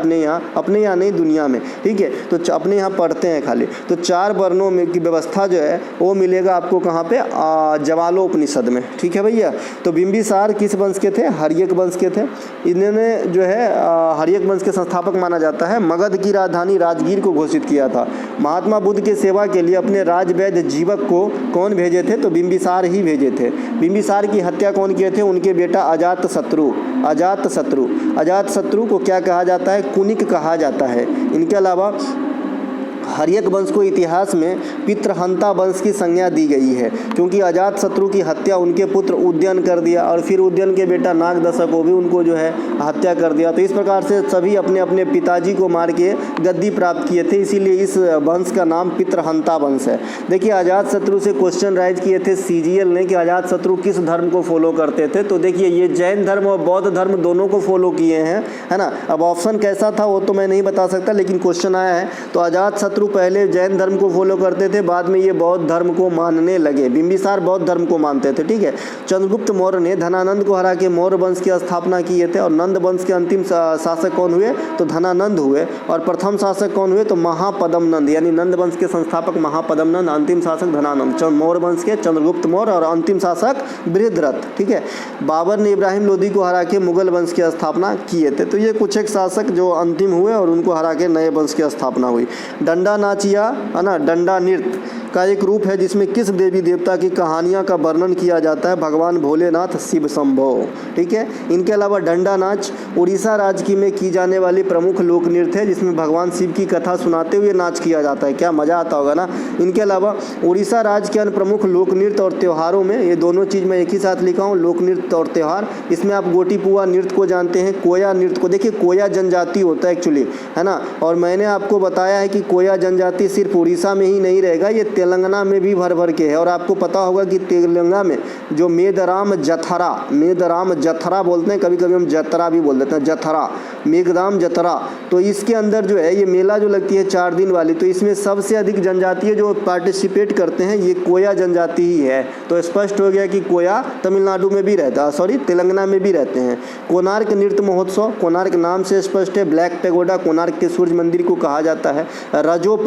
अपने यहाँ नहीं दुनिया में, ठीक है, तो अपने यहाँ पढ़ते हैं खाली, तो 4 वर्णों में की व्यवस्था जो है है वो मिलेगा आपको कहाँ पे, जवालोपनिषद में। ठीक है भैया। तो बिंबिसार किस वंश के थे, हर्यक वंश के थे। इन्होंने जो है हर्यक वंश के संस्थापक माना जाता है। मगध की राजधानी राजगीर को घोषित किया था। महात्मा बुद्ध के सेवा के लिए अपने राजवैद्य जीवक को कौन भेजे थे, तो बिंबिसार ही भेजे थे। बिंबिसार की हत्या कौन किए थे, उनके बेटा अजातशत्रु। अजातशत्रु को क्या कहा जाता है, कुनिक कहा जाता है। इनके अलावा हर्यक वंश को इतिहास में पितृहंता वंश की संज्ञा दी गई है, क्योंकि अजातशत्रु की हत्या उनके पुत्र उद्यन कर दिया और फिर उद्यन के बेटा नागदशक को भी उनको जो है हत्या कर दिया। तो इस प्रकार से सभी अपने अपने पिताजी को मार के गद्दी प्राप्त किए थे, इसीलिए इस वंश का नाम पितृहंता वंश है। देखिए अजातशत्रु से क्वेश्चन राइज किए थे सीजीएल ने कि अजातशत्रु किस धर्म को फॉलो करते थे। तो देखिए ये जैन धर्म और बौद्ध धर्म दोनों को फॉलो किए हैं, है ना। अब ऑप्शन कैसा था वो तो मैं नहीं बता सकता, लेकिन क्वेश्चन आया है। तो अजातशत्रु पहले जैन धर्म को फॉलो करते थे, बाद में ये बौद्ध धर्म को मानने लगे। बिंबिसार बौद्ध धर्म को मानते थे। ठीक है। चंद्रगुप्त मौर्य ने धनानंद को हरा के मौर्य वंश की स्थापना किए थे। और नंद वंश के अंतिम शासक कौन हुए, तो धनानंद हुए। और प्रथम शासक कौन हुए, तो महापद्म नंद, यानी नंद वंश के संस्थापक महापद्म नंद, अंतिम शासक धनानंद। मौर्य वंश के चंद्रगुप्त मौर्य और अंतिम शासक बृहद्रथ। ठीक है। बाबर ने इब्राहिम लोदी को हरा के मुगल वंश की स्थापना किए थे। तो ये कुछ एक शासक जो अंतिम हुए और उनको हरा के नए वंश की स्थापना हुई। डंडा नाचिया, है ना, डंडा नृत्य का एक रूप है जिसमें किस देवी देवता की कहानियां का वर्णन किया जाता है, भगवान भोलेनाथ, शिव शंभो। ठीक है। इनके अलावा डंडा नाच उड़ीसा राज्य में की जाने वाली प्रमुख लोक नृत्य है, जिसमें भगवान शिव की कथा सुनाते हुए नाच किया जाता है। क्या मज़ा आता होगा ना। इनके अलावा उड़ीसा राज्य के अन्य प्रमुख लोक नृत्य और त्योहारों में, ये दोनों चीज़ मैं एक ही साथ लिखा हूँ, लोक नृत्य और त्यौहार। इसमें आप गोटीपुआ नृत्य को जानते हैं, कोया नृत्य को। देखिए कोया जनजाति होता है एक्चुअली, है ना। और मैंने आपको बताया है कि कोया जनजाति सिर्फ उड़ीसा में ही नहीं रहेगा, ये तेलंगाना में भी भर भर के है। और आपको पता होगा कि तेलंगाना में जो मेदराम जथरा बोलते हैं, कभी कभी हम जतरा भी बोल देते हैं, जथरा, मेघदाम जतरा। तो इसके अंदर जो है ये मेला जो लगती है 4 दिन वाली, तो इसमें सबसे अधिक जनजातीय जो पार्टिसिपेट करते हैं ये कोया जनजाति ही है। तो स्पष्ट हो गया कि कोया तमिलनाडु में भी रहता है, सॉरी तेलंगाना में भी रहते हैं। कोणार्क नृत्य महोत्सव, कोणार्क नाम से स्पष्ट है, ब्लैक पैगोडा कोणार्क के सूर्य मंदिर को कहा जाता है। रजो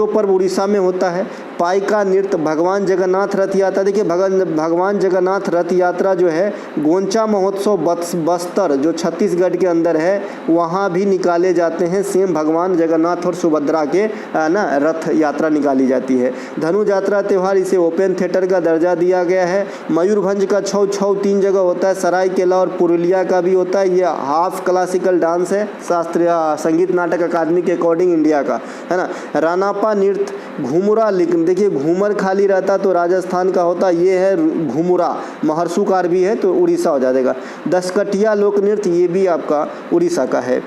पर्व उड़ीसा में होता है। पाइका नृत्य, भगवान जगन्नाथ रथ यात्रा। देखिए भगवान जगन्नाथ रथ यात्रा जो है गोंचा महोत्सव बस्तर जो छत्तीसगढ़ के अंदर है वहाँ भी निकाले जाते हैं। सेम भगवान जगन्नाथ और सुभद्रा के ना रथ यात्रा निकाली जाती है। धनु यात्रा त्यौहार, इसे ओपन थिएटर का दर्जा दिया गया है। मयूरभंज का छौ 3 जगह होता है, सरायकेला और पुरुलिया का भी होता है। ये हाफ क्लासिकल डांस है, शास्त्रीय संगीत नाटक अकादमी के अकॉर्डिंग इंडिया का, है ना। रानापा नृत्य, घुमुरा, लेकिन देखिए घूमर खाली रहता तो राजस्थान का होता, ये है घुमुरा, महर्षुकार भी है तो उड़ीसा हो जाएगा। दशकटिया लोक नृत्य, ये भी आपका उड़ीसा का है।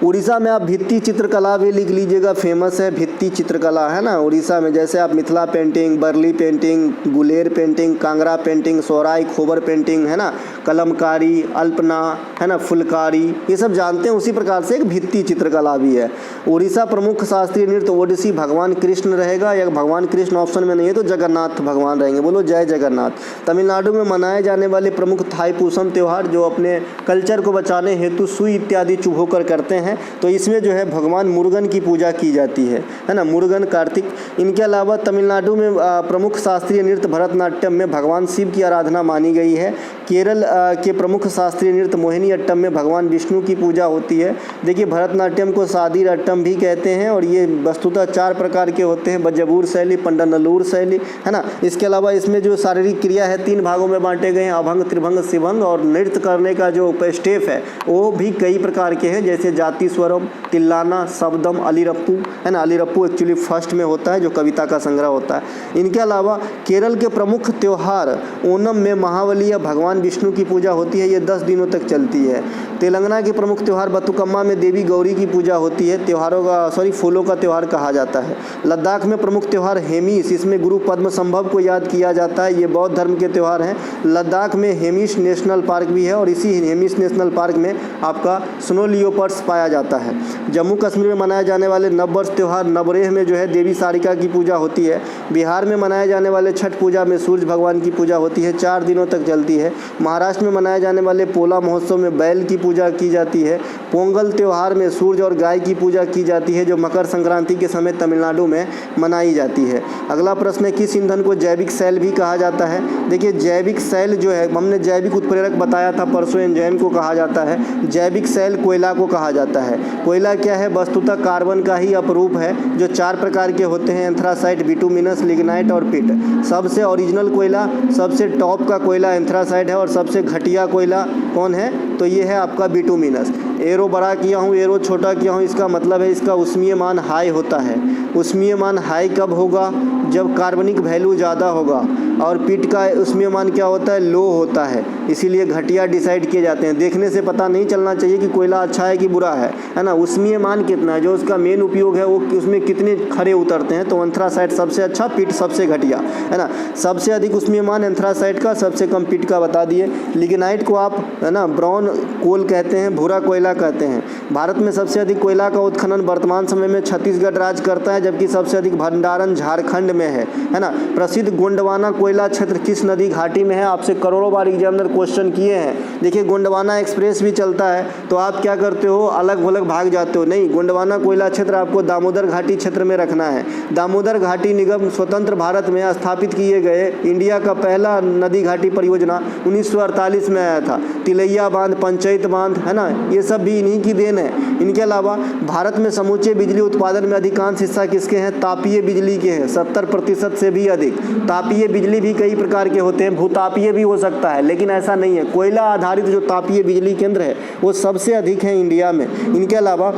उड़ीसा में आप भित्ति चित्रकला भी लिख लीजिएगा, फेमस है भित्ति चित्रकला, है ना। उड़ीसा में जैसे आप Mithila painting, Warli painting, Guler painting, Kangra painting, Sohrai Khovar painting, है ना, कलमकारी, अल्पना, है ना, फुलकारी, ये सब जानते हैं। उसी प्रकार से एक भित्ति चित्रकला भी है। उड़ीसा प्रमुख शास्त्रीय नृत्य ओडिसी, भगवान कृष्ण रहेगा, या भगवान कृष्ण ऑप्शन में नहीं है तो जगन्नाथ भगवान रहेंगे। बोलो जय जगन्नाथ। तमिलनाडु में मनाए जाने वाले प्रमुख थाईपुसम त्यौहार, जो अपने कल्चर को बचाने हेतु सुई इत्यादि चुभोकर करते हैं, तो इसमें जो है भगवान मुरुगन की पूजा की जाती है ना, मुरुगन कार्तिक। इनके अलावा तमिलनाडु में प्रमुख शास्त्रीय नृत्य भरतनाट्यम में भगवान शिव की आराधना मानी गई है। केरल के प्रमुख शास्त्रीय नृत्य मोहिनी अट्टम में भगवान विष्णु की पूजा होती है। देखिए भरतनाट्यम को सादीर अट्टम भी कहते हैं और ये वस्तुतः 4 प्रकार के होते हैं, बजबूर शैली, पंडनलूर शैली, है ना। इसके अलावा इसमें जो शारीरिक क्रिया है 3 भागों में बांटे गए हैं, अभंग, त्रिभंग, शिवंग। और नृत्य करने का जो स्टेप है वो भी कई प्रकार के हैं, जैसे जाति स्वरम, तिल्लाना, शब्दम, अलीरप्पू, है ना। अलीरप्पू एक्चुअली फर्स्ट में होता है जो कविता का संग्रह होता है। इनके अलावा केरल के प्रमुख त्यौहार ओनम में महाबली या भगवान विष्णु की पूजा होती है, ये 10 दिनों तक चलती है। तेलंगाना के प्रमुख त्यौहार बतुकम्मा में देवी गौरी की पूजा होती है, फूलों का त्यौहार कहा जाता है। लद्दाख में प्रमुख त्यौहार हेमिस, इसमें गुरु पद्म संभव को याद किया जाता है, ये बौद्ध धर्म के त्यौहार हैं। लद्दाख में हेमिस नेशनल पार्क भी है और इसी हेमिस नेशनल पार्क में आपका स्नो लियोपर्ड्स पाया जाता है। जम्मू कश्मीर में मनाए जाने वाले नववर्ष त्यौहार नवरेह में जो है देवी सारिका की पूजा होती है। बिहार में मनाए जाने वाले छठ पूजा में सूर्य भगवान की पूजा होती है, 4 दिनों तक चलती है। महाराष्ट्र में मनाए जाने वाले पोला महोत्सव में बैल की पूजा की जाती है। पोंगल त्यौहार में सूर्य और गाय की पूजा की जाती है, जो मकर संक्रांति के समय तमिलनाडु में मनाई जाती है। अगला प्रश्न है, किस ईंधन को जैविक सैल भी कहा जाता है? देखिए, जैविक सैल जो है, हमने जैविक उत्प्रेरक बताया था परसों, एंजाइम को कहा जाता है। जैविक सैल कोयला को कहा जाता है। कोयला क्या है? वस्तुतः कार्बन का ही अपरूप है, जो 4 प्रकार के होते हैं, एंथ्रासाइट, बिटुमिनस, लिग्नाइट और पिट। सबसे ओरिजिनल कोयला, सबसे टॉप का कोयला एंथ्रासाइट है, और सबसे घटिया कोयला कौन है? तो ये है आपका बिटुमिनस। एरो बड़ा किया हूँ, एरो छोटा किया हूँ, इसका मतलब है इसका उष्मीय मान हाई होता है। उष्मीय मान हाई कब होगा? जब कार्बनिक वैल्यू ज़्यादा होगा। और पिट का उष्मीय मान क्या होता है? लो होता है। इसीलिए घटिया डिसाइड किए जाते हैं। देखने से पता नहीं चलना चाहिए कि कोयला अच्छा है कि बुरा है ना। उष्मीय मान कितना है, जो उसका मेन उपयोग है, वो उसमें कितने खरे उतरते हैं। तो एंथ्रासाइट सबसे अच्छा, पिट सबसे घटिया, है ना। सबसे अधिक उष्मीय मान एंथ्रासाइट का, सबसे कम पिट का बता दिए। लिग्नाइट को आप, है ना, ब्राउन कोल कहते हैं, भूरा कोयला कहते हैं। भारत में सबसे अधिक कोयला का उत्खनन वर्तमान समय में छत्तीसगढ़ राज्य करता है, जबकि सबसे अधिक भंडारण झारखंड में है ना। प्रसिद्ध गोंडवाना कोयला क्षेत्र किस नदी घाटी में है? आपसे करोड़ों बार एग्जामिनर क्वेश्चन किए हैं। देखिए, गोंडवाना एक्सप्रेस भी चलता है, तो आप क्या करते हो, अलग अलग भाग जाते हो। नहीं, गोंडवाना कोयला क्षेत्र आपको दामोदर घाटी क्षेत्र में रखना है। दामोदर घाटी निगम स्वतंत्र भारत में स्थापित किए गए इंडिया का पहला नदी घाटी परियोजना 1948 में आया था। तिलैया बांध, पंचायत बांध, है ना, ये सब भी इन्हीं की देन है। इनके अलावा भारत में समूचे बिजली उत्पादन में अधिकांश हिस्सा किसके हैं? तापीय बिजली के हैं, 70% से भी अधिक। तापीय बिजली भी कई प्रकार के होते हैं, भूतापीय भी हो सकता है, लेकिन ऐसा नहीं है। कोयला आधारित जो तापीय बिजली केंद्र है वो सबसे अधिक है इंडिया में। इनके अलावा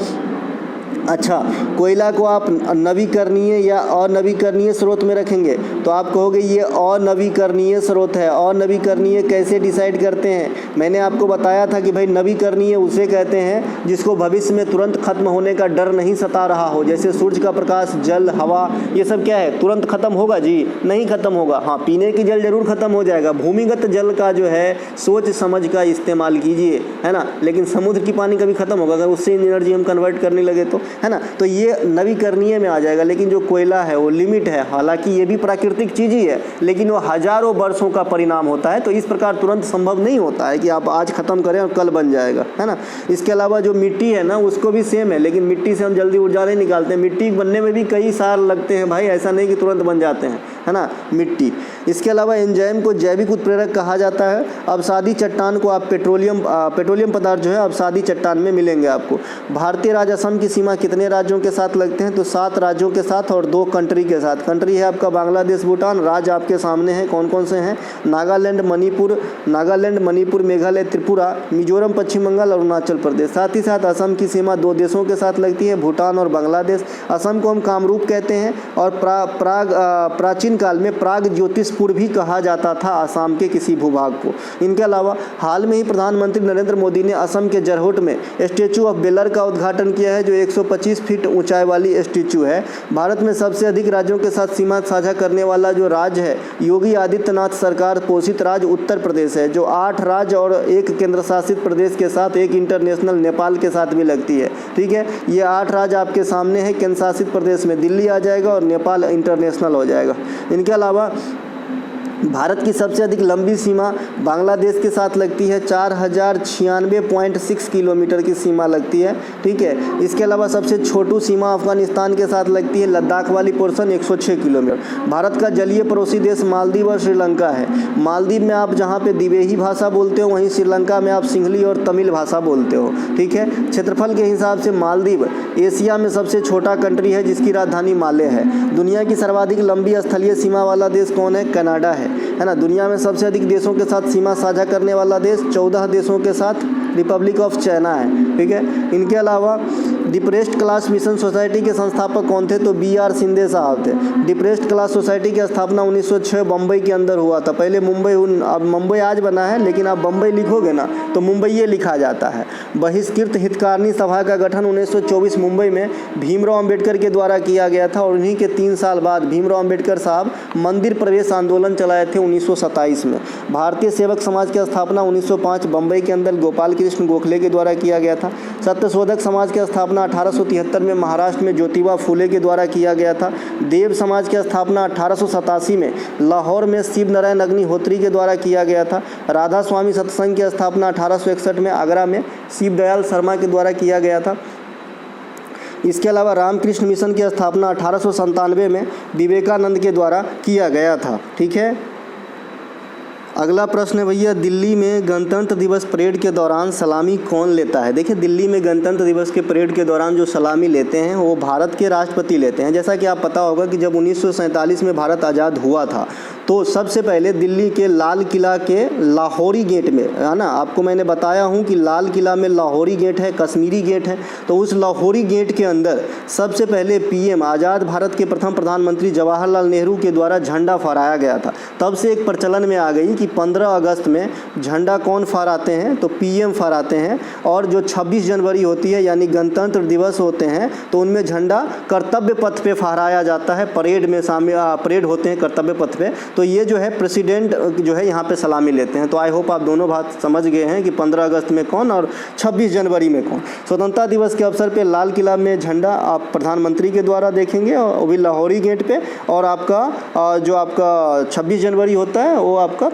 अच्छा, कोयला को आप नवीकरणीय या अनवीकरणीय स्रोत में रखेंगे तो आप कहोगे ये अनवीकरणीय स्रोत है। अनवीकरणीय कैसे डिसाइड करते हैं? मैंने आपको बताया था कि भाई नवीकरणीय उसे कहते हैं जिसको भविष्य में तुरंत खत्म होने का डर नहीं सता रहा हो। जैसे सूरज का प्रकाश, जल, हवा, ये सब क्या है, तुरंत खत्म होगा जी? नहीं खत्म होगा। हाँ, पीने की जल जरूर खत्म हो जाएगा। भूमिगत जल का जो है सोच समझ का इस्तेमाल कीजिए, है ना। लेकिन समुद्र की पानी कभी खत्म होगा अगर उससे एनर्जी हम कन्वर्ट करने लगे तो, है ना। तो ये नवीकरणीय में आ जाएगा। लेकिन जो कोयला है वो लिमिट है, हालांकि ये भी प्राकृतिक चीज़ ही है, लेकिन वो हजारों वर्षों का परिणाम होता है। तो इस प्रकार तुरंत संभव नहीं होता है कि आप आज खत्म करें और कल बन जाएगा, है ना। इसके अलावा जो मिट्टी है ना, उसको भी सेम है, लेकिन मिट्टी से हम जल्दी ऊर्जा नहीं निकालते हैं। मिट्टी बनने में भी कई साल लगते हैं भाई, ऐसा नहीं कि तुरंत बन जाते हैं, है ना, मिट्टी। इसके अलावा एंजाइम को जैविक उत्प्रेरक कहा जाता है। अवसादी चट्टान को आप पेट्रोलियम पदार्थ जो है अवसादी चट्टान में मिलेंगे आपको। भारतीय राज्य असम की सीमा कितने राज्यों के साथ लगते हैं? तो 7 राज्यों के साथ और 2 कंट्री के साथ। कंट्री है आपका बांग्लादेश, भूटान। राज्य आपके सामने हैं, कौन कौन से हैं? नागालैंड, मणिपुर, मेघालय, त्रिपुरा, मिजोरम, पश्चिम बंगाल, अरुणाचल प्रदेश। साथ ही साथ असम की सीमा 2 देशों के साथ लगती है, भूटान और बांग्लादेश। असम को हम कामरूप कहते हैं, और प्राचीन काल में प्राग ज्योतिषपुर भी कहा जाता था असम के किसी भूभाग को। इनके अलावा हाल में ही प्रधानमंत्री नरेंद्र मोदी ने असम के जरहोट में स्टैचू ऑफ बेलर का उद्घाटन किया है, जो 125 फीट ऊंचाई वाली स्टैचू है। भारत में सबसे अधिक राज्यों के साथ सीमा साझा करने वाला जो राज्य है, योगी आदित्यनाथ सरकार पोषित राज्य उत्तर प्रदेश है, जो 8 राज्य और 1 केंद्र शासित प्रदेश के साथ, 1 इंटरनेशनल नेपाल के साथ भी लगती है। ठीक है, ये 8 राज्य आपके सामने है। केंद्र शासित प्रदेश में दिल्ली आ जाएगा और नेपाल इंटरनेशनल हो जाएगा। इनके अलावा भारत की सबसे अधिक लंबी सीमा बांग्लादेश के साथ लगती है, 4096.6 किलोमीटर की सीमा लगती है। ठीक है, इसके अलावा सबसे छोटी सीमा अफगानिस्तान के साथ लगती है, लद्दाख वाली पोर्शन 106 किलोमीटर। भारत का जलीय पड़ोसी देश मालदीव और श्रीलंका है। मालदीव में आप जहाँ पे दिवेही भाषा बोलते हो, वहीं श्रीलंका में आप सिंहली और तमिल भाषा बोलते हो। ठीक है, क्षेत्रफल के हिसाब से मालदीव एशिया में सबसे छोटा कंट्री है, जिसकी राजधानी माले है। दुनिया की सर्वाधिक लंबी स्थलीय सीमा वाला देश कौन है? कनाडा है ना। दुनिया में सबसे अधिक देशों के साथ सीमा साझा करने वाला देश 14 देशों के साथ रिपब्लिक ऑफ चाइना है। ठीक है, इनके अलावा डिप्रेस्ड क्लास मिशन सोसाइटी के संस्थापक कौन थे? तो BR सिंधे साहब थे। डिप्रेस्ड क्लास सोसाइटी की स्थापना 1906 बम्बई के अंदर हुआ था। पहले मुंबई, अब मुंबई आज बना है, लेकिन आप बम्बई लिखोगे ना तो मुंबई ये लिखा जाता है। बहिष्कृत हितकारिणी सभा का गठन 1924 मुंबई में भीमराव अंबेडकर के द्वारा किया गया था, और उन्हीं के 3 साल बाद भीमराव अंबेडकर साहब मंदिर प्रवेश आंदोलन चलाए थे 1927 में। भारतीय सेवक समाज की स्थापना 1905 बम्बई के अंदर गोपाल कृष्ण गोखले के द्वारा किया गया था। सत्यशोधक समाज की स्थापना 1873 में महाराष्ट्र में ज्योतिबा फुले के द्वारा किया गया था। देव समाज की स्थापना 1887 में लाहौर में शिव नारायण अग्निहोत्री के द्वारा किया गया था। राधा स्वामी सत्संग की स्थापना 1861 में आगरा में शिव दयाल शर्मा के द्वारा किया गया था। इसके अलावा रामकृष्ण मिशन की स्थापना 1897 में विवेकानंद के द्वारा किया गया था। ठीक है, अगला प्रश्न है भैया, दिल्ली में गणतंत्र दिवस परेड के दौरान सलामी कौन लेता है? देखिए, दिल्ली में गणतंत्र दिवस के परेड के दौरान जो सलामी लेते हैं वो भारत के राष्ट्रपति लेते हैं। जैसा कि आप पता होगा कि जब 1947 में भारत आज़ाद हुआ था तो सबसे पहले दिल्ली के लाल किला के लाहौरी गेट में, है ना, आपको मैंने बताया हूँ कि लाल किला में लाहौरी गेट है, कश्मीरी गेट है, तो उस लाहौरी गेट के अंदर सबसे पहले पीएम आज़ाद भारत के प्रथम प्रधानमंत्री जवाहरलाल नेहरू के द्वारा झंडा फहराया गया था। तब से एक प्रचलन में आ गई कि 15 अगस्त में झंडा कौन फहराते हैं? तो पीएम फहराते हैं। और जो 26 जनवरी होती है यानी गणतंत्र दिवस होते हैं तो उनमें झंडा कर्तव्य पथ पे फहराया जाता है, परेड में शामिल परेड होते हैं कर्तव्य पथ पे। तो ये जो है प्रेसिडेंट जो है यहाँ पे सलामी लेते हैं। तो आई होप आप दोनों बात समझ गए हैं कि 15 अगस्त में कौन और 26 जनवरी में कौन। स्वतंत्रता दिवस के अवसर पे लाल किला में झंडा आप प्रधानमंत्री के द्वारा देखेंगे और वो भी लाहौरी गेट पे, और आपका जो आपका 26 जनवरी होता है वो आपका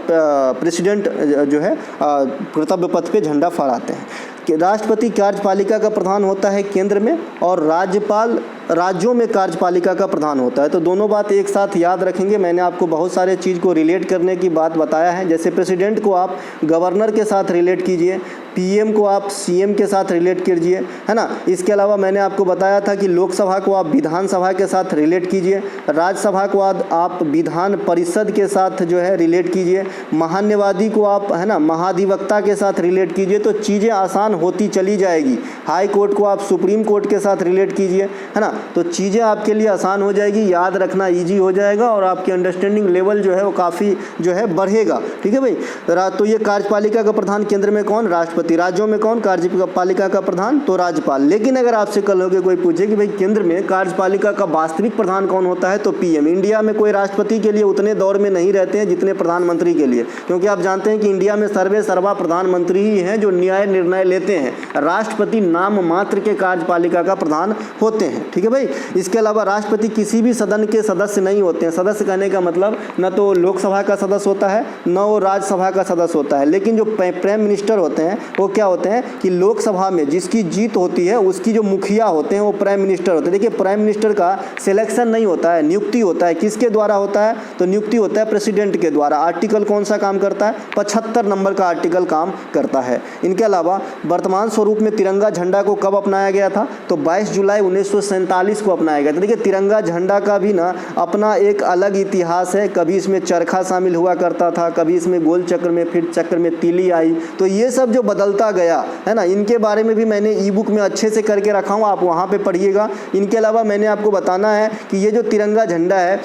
प्रेसिडेंट जो है कर्तव्य पथ पे झंडा फहराते हैं। कि राष्ट्रपति कार्यपालिका का प्रधान होता है केंद्र में और राज्यपाल राज्यों में कार्यपालिका का प्रधान होता है। तो दोनों बात एक साथ याद रखेंगे। मैंने आपको बहुत सारे चीज़ को रिलेट करने की बात बताया है। जैसे प्रेसिडेंट को आप गवर्नर के साथ रिलेट कीजिए, पीएम को आप सीएम के साथ रिलेट कीजिए, है ना। इसके अलावा मैंने आपको बताया था कि लोकसभा को आप विधानसभा के साथ रिलेट कीजिए, राज्यसभा को आप विधान परिषद के साथ जो है रिलेट कीजिए, महान्यवादी को आप, है ना, महाधिवक्ता के साथ रिलेट कीजिए। तो चीज़ें आसान होती चली जाएगी। हाई कोर्ट को आप सुप्रीम कोर्ट के साथ रिलेट कीजिए, है ना, तो चीज़ें आपके लिए आसान हो जाएगी, याद रखना ईजी हो जाएगा और आपकी अंडरस्टैंडिंग लेवल जो है वो काफ़ी जो है बढ़ेगा। ठीक है भाई। तो ये कार्यपालिका का प्रधान केंद्र में कौन? राष्ट्रपति। राज्यों में कौन कार्यपालिका का प्रधान? तो राज्यपाल। लेकिन अगर आपसे कल होके कोई पूछे कि भाई केंद्र में कार्यपालिका का वास्तविक प्रधान कौन होता है? तो पीएम। इंडिया में कोई राष्ट्रपति के लिए उतने दौर में नहीं रहते हैं जितने प्रधानमंत्री के लिए, क्योंकि आप जानते हैं कि इंडिया में सर्वे सर्वा प्रधानमंत्री ही हैं जो न्याय निर्णय लेते हैं। राष्ट्रपति नाम मात्र के कार्यपालिका का प्रधान होते हैं। ठीक है भाई। इसके अलावा राष्ट्रपति किसी भी सदन के सदस्य नहीं होते हैं। सदस्य कहने का मतलब न तो लोकसभा का सदस्य होता है न वो राज्यसभा का सदस्य होता है। लेकिन जो प्राइम मिनिस्टर होते हैं वो क्या होते हैं कि लोकसभा में जिसकी जीत होती है उसकी जो मुखिया होते हैं वो प्राइम मिनिस्टर होते हैं। देखिए, प्राइम मिनिस्टर का सिलेक्शन नहीं होता है, नियुक्ति होता है। किसके द्वारा होता है? तो नियुक्ति होता है प्रेसिडेंट के द्वारा। आर्टिकल कौन सा काम करता है? 75 नंबर का आर्टिकल काम करता है। इनके अलावा वर्तमान स्वरूप में तिरंगा झंडा को कब अपनाया गया था? तो 22 जुलाई 1947 को अपनाया गया था। देखिए, तिरंगा झंडा का भी ना अपना एक अलग इतिहास है। कभी इसमें चरखा शामिल हुआ करता था, कभी इसमें गोल चक्र में, फिर चक्र में तीली आई। तो ये सब जो बदलता गया है ना, इनके बारे में भी मैंने ई बुक में अच्छे से करके रखा हूँ, आप वहाँ पे पढ़िएगा। इनके अलावा मैंने आपको बताना है कि ये जो तिरंगा झंडा है,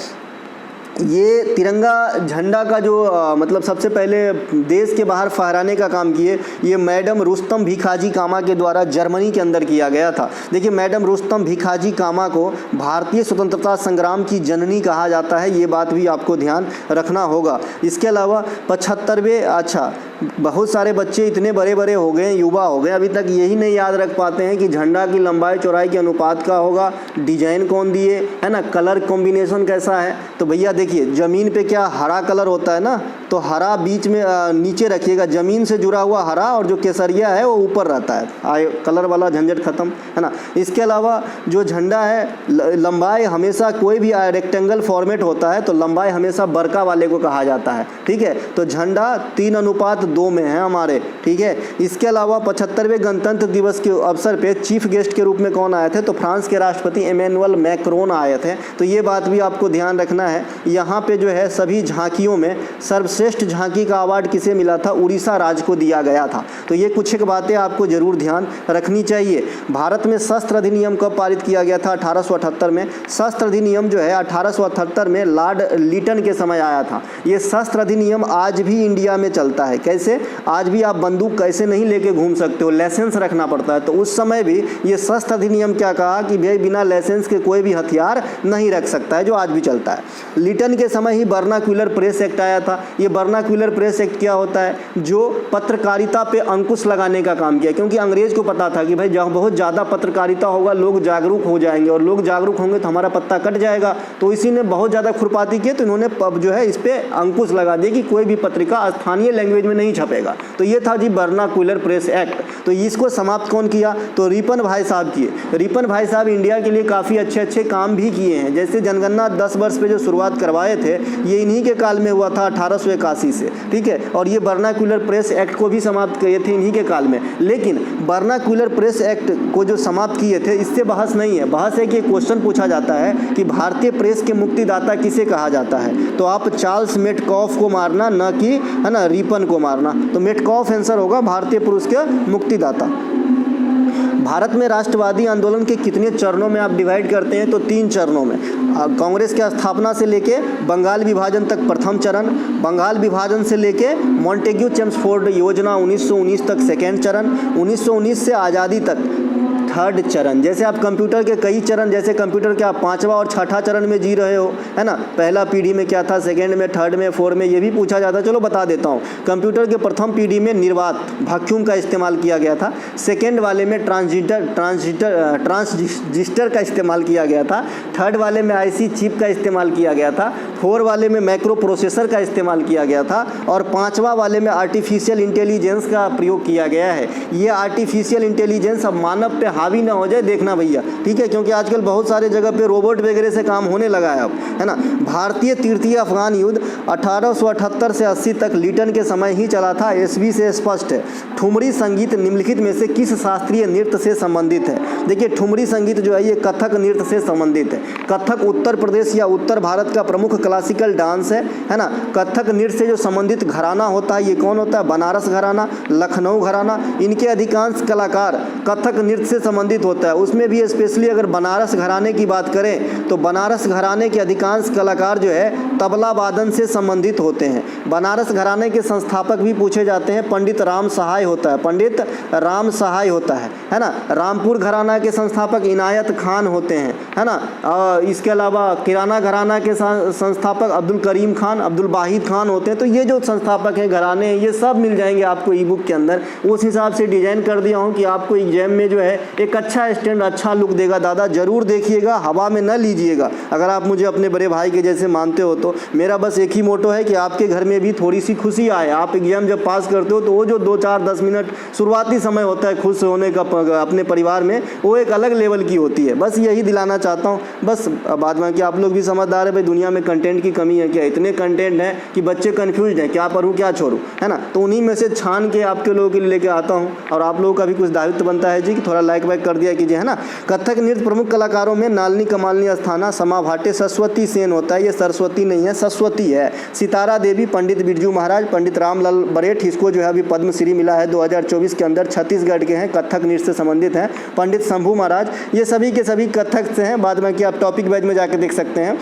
ये तिरंगा झंडा का जो मतलब सबसे पहले देश के बाहर फहराने का काम किए ये मैडम रुस्तम भिखाजी कामा के द्वारा जर्मनी के अंदर किया गया था। देखिए, मैडम रुस्तम भिखाजी कामा को भारतीय स्वतंत्रता संग्राम की जननी कहा जाता है। ये बात भी आपको ध्यान रखना होगा। इसके अलावा 75वें, अच्छा बहुत सारे बच्चे इतने बड़े बड़े हो गए, युवा हो गए, अभी तक यही नहीं याद रख पाते हैं कि झंडा की लंबाई चौड़ाई के अनुपात का होगा, डिजाइन कौन दिए, है ना, कलर कॉम्बिनेशन कैसा है। तो भैया देखिए, ज़मीन पे क्या हरा कलर होता है ना, तो हरा बीच में नीचे रखिएगा, ज़मीन से जुड़ा हुआ हरा, और जो केसरिया है वो ऊपर रहता है। कलर वाला झंझट खत्म, है ना। इसके अलावा जो झंडा है, लंबाई हमेशा कोई भी रेक्टेंगल फॉर्मेट होता है तो लंबाई हमेशा बरका वाले को कहा जाता है। ठीक है, तो झंडा 3:2 में है हमारे। ठीक है। इसके अलावा 75वें गणतंत्र दिवस के अवसर पे चीफ गेस्ट के रूप में कौन आए थे? तो फ्रांस के राष्ट्रपति इमैनुअल मैक्रोन आए थे। तो ये बात भी आपको ध्यान रखना है। यहाँ पे जो है सभी झांकियों में सर्वश्रेष्ठ झांकी का अवार्ड किसे मिला था? उड़ीसा राज्य को दिया गया था। तो ये कुछ एक बातें आपको जरूर ध्यान रखनी चाहिए। भारत में शस्त्र अधिनियम कब पारित किया गया था? 1878 में। शस्त्र अधिनियम जो है 1878 में लॉर्ड लिटन के समय आया था। ये शस्त्र अधिनियम आज भी इंडिया में चलता है। कैसे आज भी आप बंदूक कैसे नहीं लेके घूम सकते हो, लाइसेंस रखना पड़ता है। तो उस समय भी ये शस्त्र अधिनियम क्या कहा कि भाई बिना लाइसेंस के कोई भी हथियार नहीं रख सकता है, जो आज भी चलता है। लिटन के समय ही वर्नाक्युलर प्रेस एक्ट आया था। ये वर्नाक्युलर प्रेस एक्ट क्या होता है, जो पत्रकारिता पे अंकुश लगाने का काम किया, क्योंकि अंग्रेज को पता था कि भाई जहाँ बहुत ज़्यादा पत्रकारिता होगा लोग जागरूक हो जाएंगे, और लोग जागरूक होंगे तो हमारा पत्ता कट जाएगा। तो इसी ने बहुत ज़्यादा खुरपाती की, तो इन्होंने जो है इस पर अंकुश लगा दिया कि कोई भी पत्रिका स्थानीय लैंग्वेज में नहीं छपेगा। तो ये था जी वर्नाक्युलर प्रेस एक्ट। तो इसको समाप्त कौन किया, तो रिपन भाई साहब किए। रिपन भाई साहब इंडिया के लिए काफ़ी अच्छे काम भी किए हैं। जैसे जनगणना 10 वर्ष पे जो शुरुआत करवाए थे, ये इन्हीं के काल में हुआ था 1881 से, ठीक है। और ये वर्नाक्युलर प्रेस एक्ट को भी समाप्त किए थे इन्हीं के काल में। लेकिन वर्नाक्युलर प्रेस एक्ट को जो समाप्त किए थे, इससे बहस नहीं है। बहस है कि क्वेश्चन पूछा जाता है कि भारतीय प्रेस के मुक्तिदाता किसे कहा जाता है, तो आप चार्ल्स मेटकॉफ को मारना, न कि है ना रिपन को मारना। तो मेटकॉफ आंसर होगा भारतीय प्रेस के मुक्तिदाता। भारत में राष्ट्रवादी आंदोलन के कितने चरणों में आप डिवाइड करते हैं, तो 3 चरणों में। कांग्रेस की स्थापना से लेके बंगाल विभाजन तक प्रथम चरण, बंगाल विभाजन से लेके मॉन्टेग्यू चेम्सफोर्ड योजना 1919 तक सेकेंड चरण, 1919 से आज़ादी तक थर्ड चरण। जैसे आप कंप्यूटर के कई चरण, जैसे कंप्यूटर के आप 5वां और 6ठा चरण में जी रहे हो, है ना। पहला पीढ़ी में क्या था, सेकंड में, थर्ड में, फोर्थ में, ये भी पूछा जाता है। चलो बता देता हूँ। कंप्यूटर के प्रथम पीढ़ी में निर्वात वैक्यूम का इस्तेमाल किया गया था। सेकंड वाले में ट्रांजिस्टर का इस्तेमाल किया गया था। थर्ड वाले में आईसी चिप का इस्तेमाल किया गया था। 4 वाले में माइक्रो प्रोसेसर का इस्तेमाल किया गया था। और 5वां वाले में आर्टिफिशियल इंटेलिजेंस का प्रयोग किया गया है। ये आर्टिफिशियल इंटेलिजेंस अब मानव पे हावी ना हो जाए, देखना भैया, ठीक है, क्योंकि आजकल बहुत सारे जगह पे रोबोट वगैरह से काम होने लगा है अब, है ना। भारतीय तृतीय अफगान युद्ध 1878 से 80 तक लिटन के समय ही चला था। एसवी से स्पष्ट है। ठुमरी संगीत निम्नलिखित में से किस शास्त्रीय नृत्य से संबंधित है। देखिए ठुमरी संगीत जो है ये कथक नृत्य से संबंधित है। कथक उत्तर प्रदेश या उत्तर भारत का प्रमुख क्लासिकल डांस है ना। कथक नृत्य से जो संबंधित घराना होता है, ये कौन होता है, बनारस घराना, लखनऊ घराना। इनके अधिकांश कलाकार कथक नृत्य से संबंधित होता है। उसमें भी स्पेशली अगर बनारस घराने की बात करें, तो बनारस घराने के अधिकांश कलाकार जो है तबला वादन से संबंधित होते हैं। बनारस घराने के संस्थापक भी पूछे जाते हैं, पंडित राम सहाय होता है, पंडित राम सहाय होता है ना। रामपुर घराना के संस्थापक इनायत खान होते हैं, है ना। इसके अलावा किराना घराना के संस्थापक अब्दुल करीम खान, अब्दुल वाहिद खान होते हैं। तो ये जो संस्थापक हैं घराने, ये सब मिल जाएंगे आपको ई बुक के अंदर। उस हिसाब से डिजाइन कर दिया हूँ कि आपको एग्जाम में जो है एक अच्छा स्टैंड, अच्छा लुक देगा। दादा जरूर देखिएगा, हवा में न लीजिएगा। अगर आप मुझे अपने बड़े भाई के जैसे मानते हो तो मेरा बस एक ही मोटो है कि आपके घर में भी थोड़ी सी खुशी आए। आप एग्जाम जब पास करते हो तो वो जो 2, 4, 10 मिनट शुरुआती समय होता है खुश होने का अपने परिवार में, वो एक अलग लेवल की होती है। बस यही दिलाना चाहता हूँ। बस बाद में कि आप लोग भी समझदार है भाई, दुनिया में कंटेंट की कमी है क्या, इतने कंटेंट हैं कि बच्चे कन्फ्यूज हैं, क्या पढ़ूँ क्या छोड़ूँ, है ना। तो उन्हीं में से छान के आपके लोगों के लिए लेके आता हूँ। और आप लोगों का भी कुछ दायित्व बनता है जी कि थोड़ा लाइक वाइक कर दिया कीजिए, है ना। कथक नृत्य प्रमुख कलाकारों में नालनी कमालनी अस्थाना, समा भाटे, सरस्वती सेन होता है। ये सरस्वती नहीं है, सरस्वती है। सितारा देवी, पंडित बिरजू महाराज, पंडित रामलाल बरेठ, इसको जो है अभी पद्मश्री मिला है 2024 के अंदर। छत्तीसगढ़ के हैं, कथक नृत्य से संबंधित हैं। पंडित शंभू महाराज, ये सभी के सभी कथक से हैं। बाद में कि आप टॉपिक वाइज में जाके देख सकते हैं।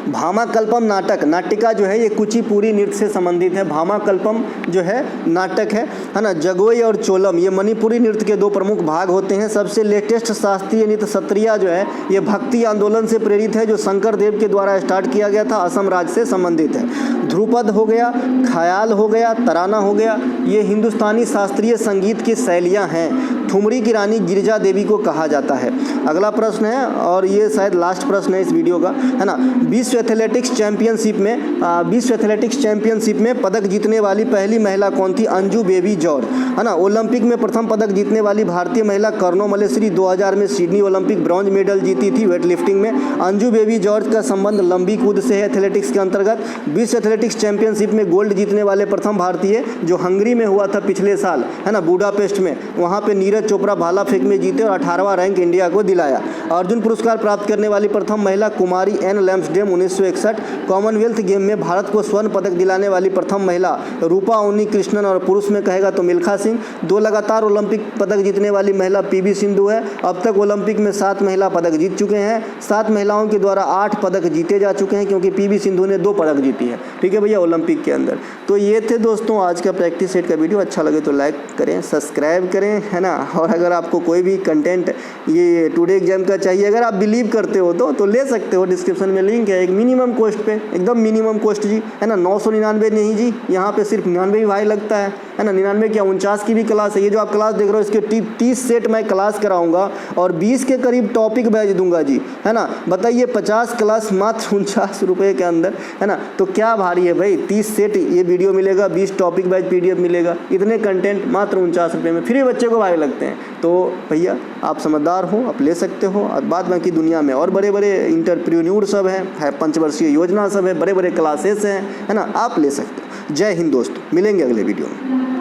भामाकल्पम नाटक, नाटिका जो है ये कुचिपुड़ी नृत्य से संबंधित है। भामाकल्पम जो है नाटक है ना। जगोई और चोलम ये मणिपुरी नृत्य के 2 प्रमुख भाग होते हैं। सबसे लेटेस्ट शास्त्रीय नृत्य सत्रिया जो है ये भक्ति आंदोलन से प्रेरित है, जो शंकर देव के द्वारा स्टार्ट किया गया था, असम राज्य से संबंधित है। ध्रुपद हो गया, ख्याल हो गया, तराना हो गया, ये हिंदुस्तानी शास्त्रीय संगीत की शैलियाँ हैं। ठुमरी की रानी गिरिजा देवी को कहा जाता है। अगला प्रश्न है, और ये शायद लास्ट प्रश्न है इस वीडियो का, है ना। विश्व एथलेटिक्स चैंपियनशिप में पदक जीतने वाली पहली महिला कौन थी, अंजू बेबी जॉर्ज, है ना। ओलंपिक में प्रथम पदक जीतने वाली भारतीय महिला कर्नो मलेश्वरी 2000 में सिडनी ओलंपिक ब्रॉन्ज मेडल जीती थी वेट लिफ्टिंग में। अंजू बेबी जॉर्ज का संबंध लंबी कूद से है एथलेटिक्स के अंतर्गत। विश्व एथलेटिक्स चैंपियनशिप में गोल्ड जीतने वाले प्रथम भारतीय जो हंगरी में हुआ था पिछले साल, है ना, बुडापेस्ट में, वहाँ पे नीरज नीरज चोपड़ा भाला फेंक में जीते और 18वां रैंक इंडिया को दिलाया। अर्जुन पुरस्कार प्राप्त करने वाली प्रथम महिला कुमारी एन लैम्सडेन 1961। कॉमनवेल्थ गेम में भारत को स्वर्ण पदक दिलाने वाली प्रथम महिला रूपा उन्नीकृष्णन और पुरुष में कहेगा तो मिल्खा सिंह। 2 लगातार ओलंपिक पदक जीतने वाली महिला पीवी सिंधु है। अब तक ओलंपिक में 7 महिला पदक जीत चुके हैं। 7 महिलाओं के द्वारा 8 पदक जीते जा चुके हैं, क्योंकि पीवी सिंधु ने 2 पदक जीती है। ठीक है भैया, ओलंपिक के अंदर। तो ये थे दोस्तों आज का प्रैक्टिस सेट का वीडियो। अच्छा लगे तो लाइक करें, सब्सक्राइब करें, है ना। और अगर आपको कोई भी कंटेंट ये टुडे एग्जाम का चाहिए, अगर आप बिलीव करते हो तो ले सकते हो। डिस्क्रिप्शन में लिंक है, एक मिनिमम कॉस्ट पे, एकदम मिनिमम कॉस्ट जी, है ना। 999 नहीं जी, यहाँ पे सिर्फ 99 ही भाई लगता है ना। 99 क्या 49 की भी क्लास है। ये जो आप क्लास देख रहे हो इसके 30 सेट मैं क्लास कराऊंगा और 20 के करीब टॉपिक बैच दूंगा जी, है ना। बताइए 50 क्लास मात्र 49 रुपये के अंदर, है ना। तो क्या भारी है भाई, 30 सेट ये वीडियो मिलेगा, 20 टॉपिक बैच PDF मिलेगा, इतने कंटेंट मात्र 49 रुपये में फ्री बच्चे को भाई लगते हैं। तो भैया आप समझदार हो, आप ले सकते हो। और बाद बाकी दुनिया में और बड़े बड़े इंटरप्रेन्योर सब हैं, पंचवर्षीय योजना सब है, बड़े बड़े क्लासेस हैं, है ना, आप ले सकते हो। जय हिंद दोस्तों, मिलेंगे अगले वीडियो में।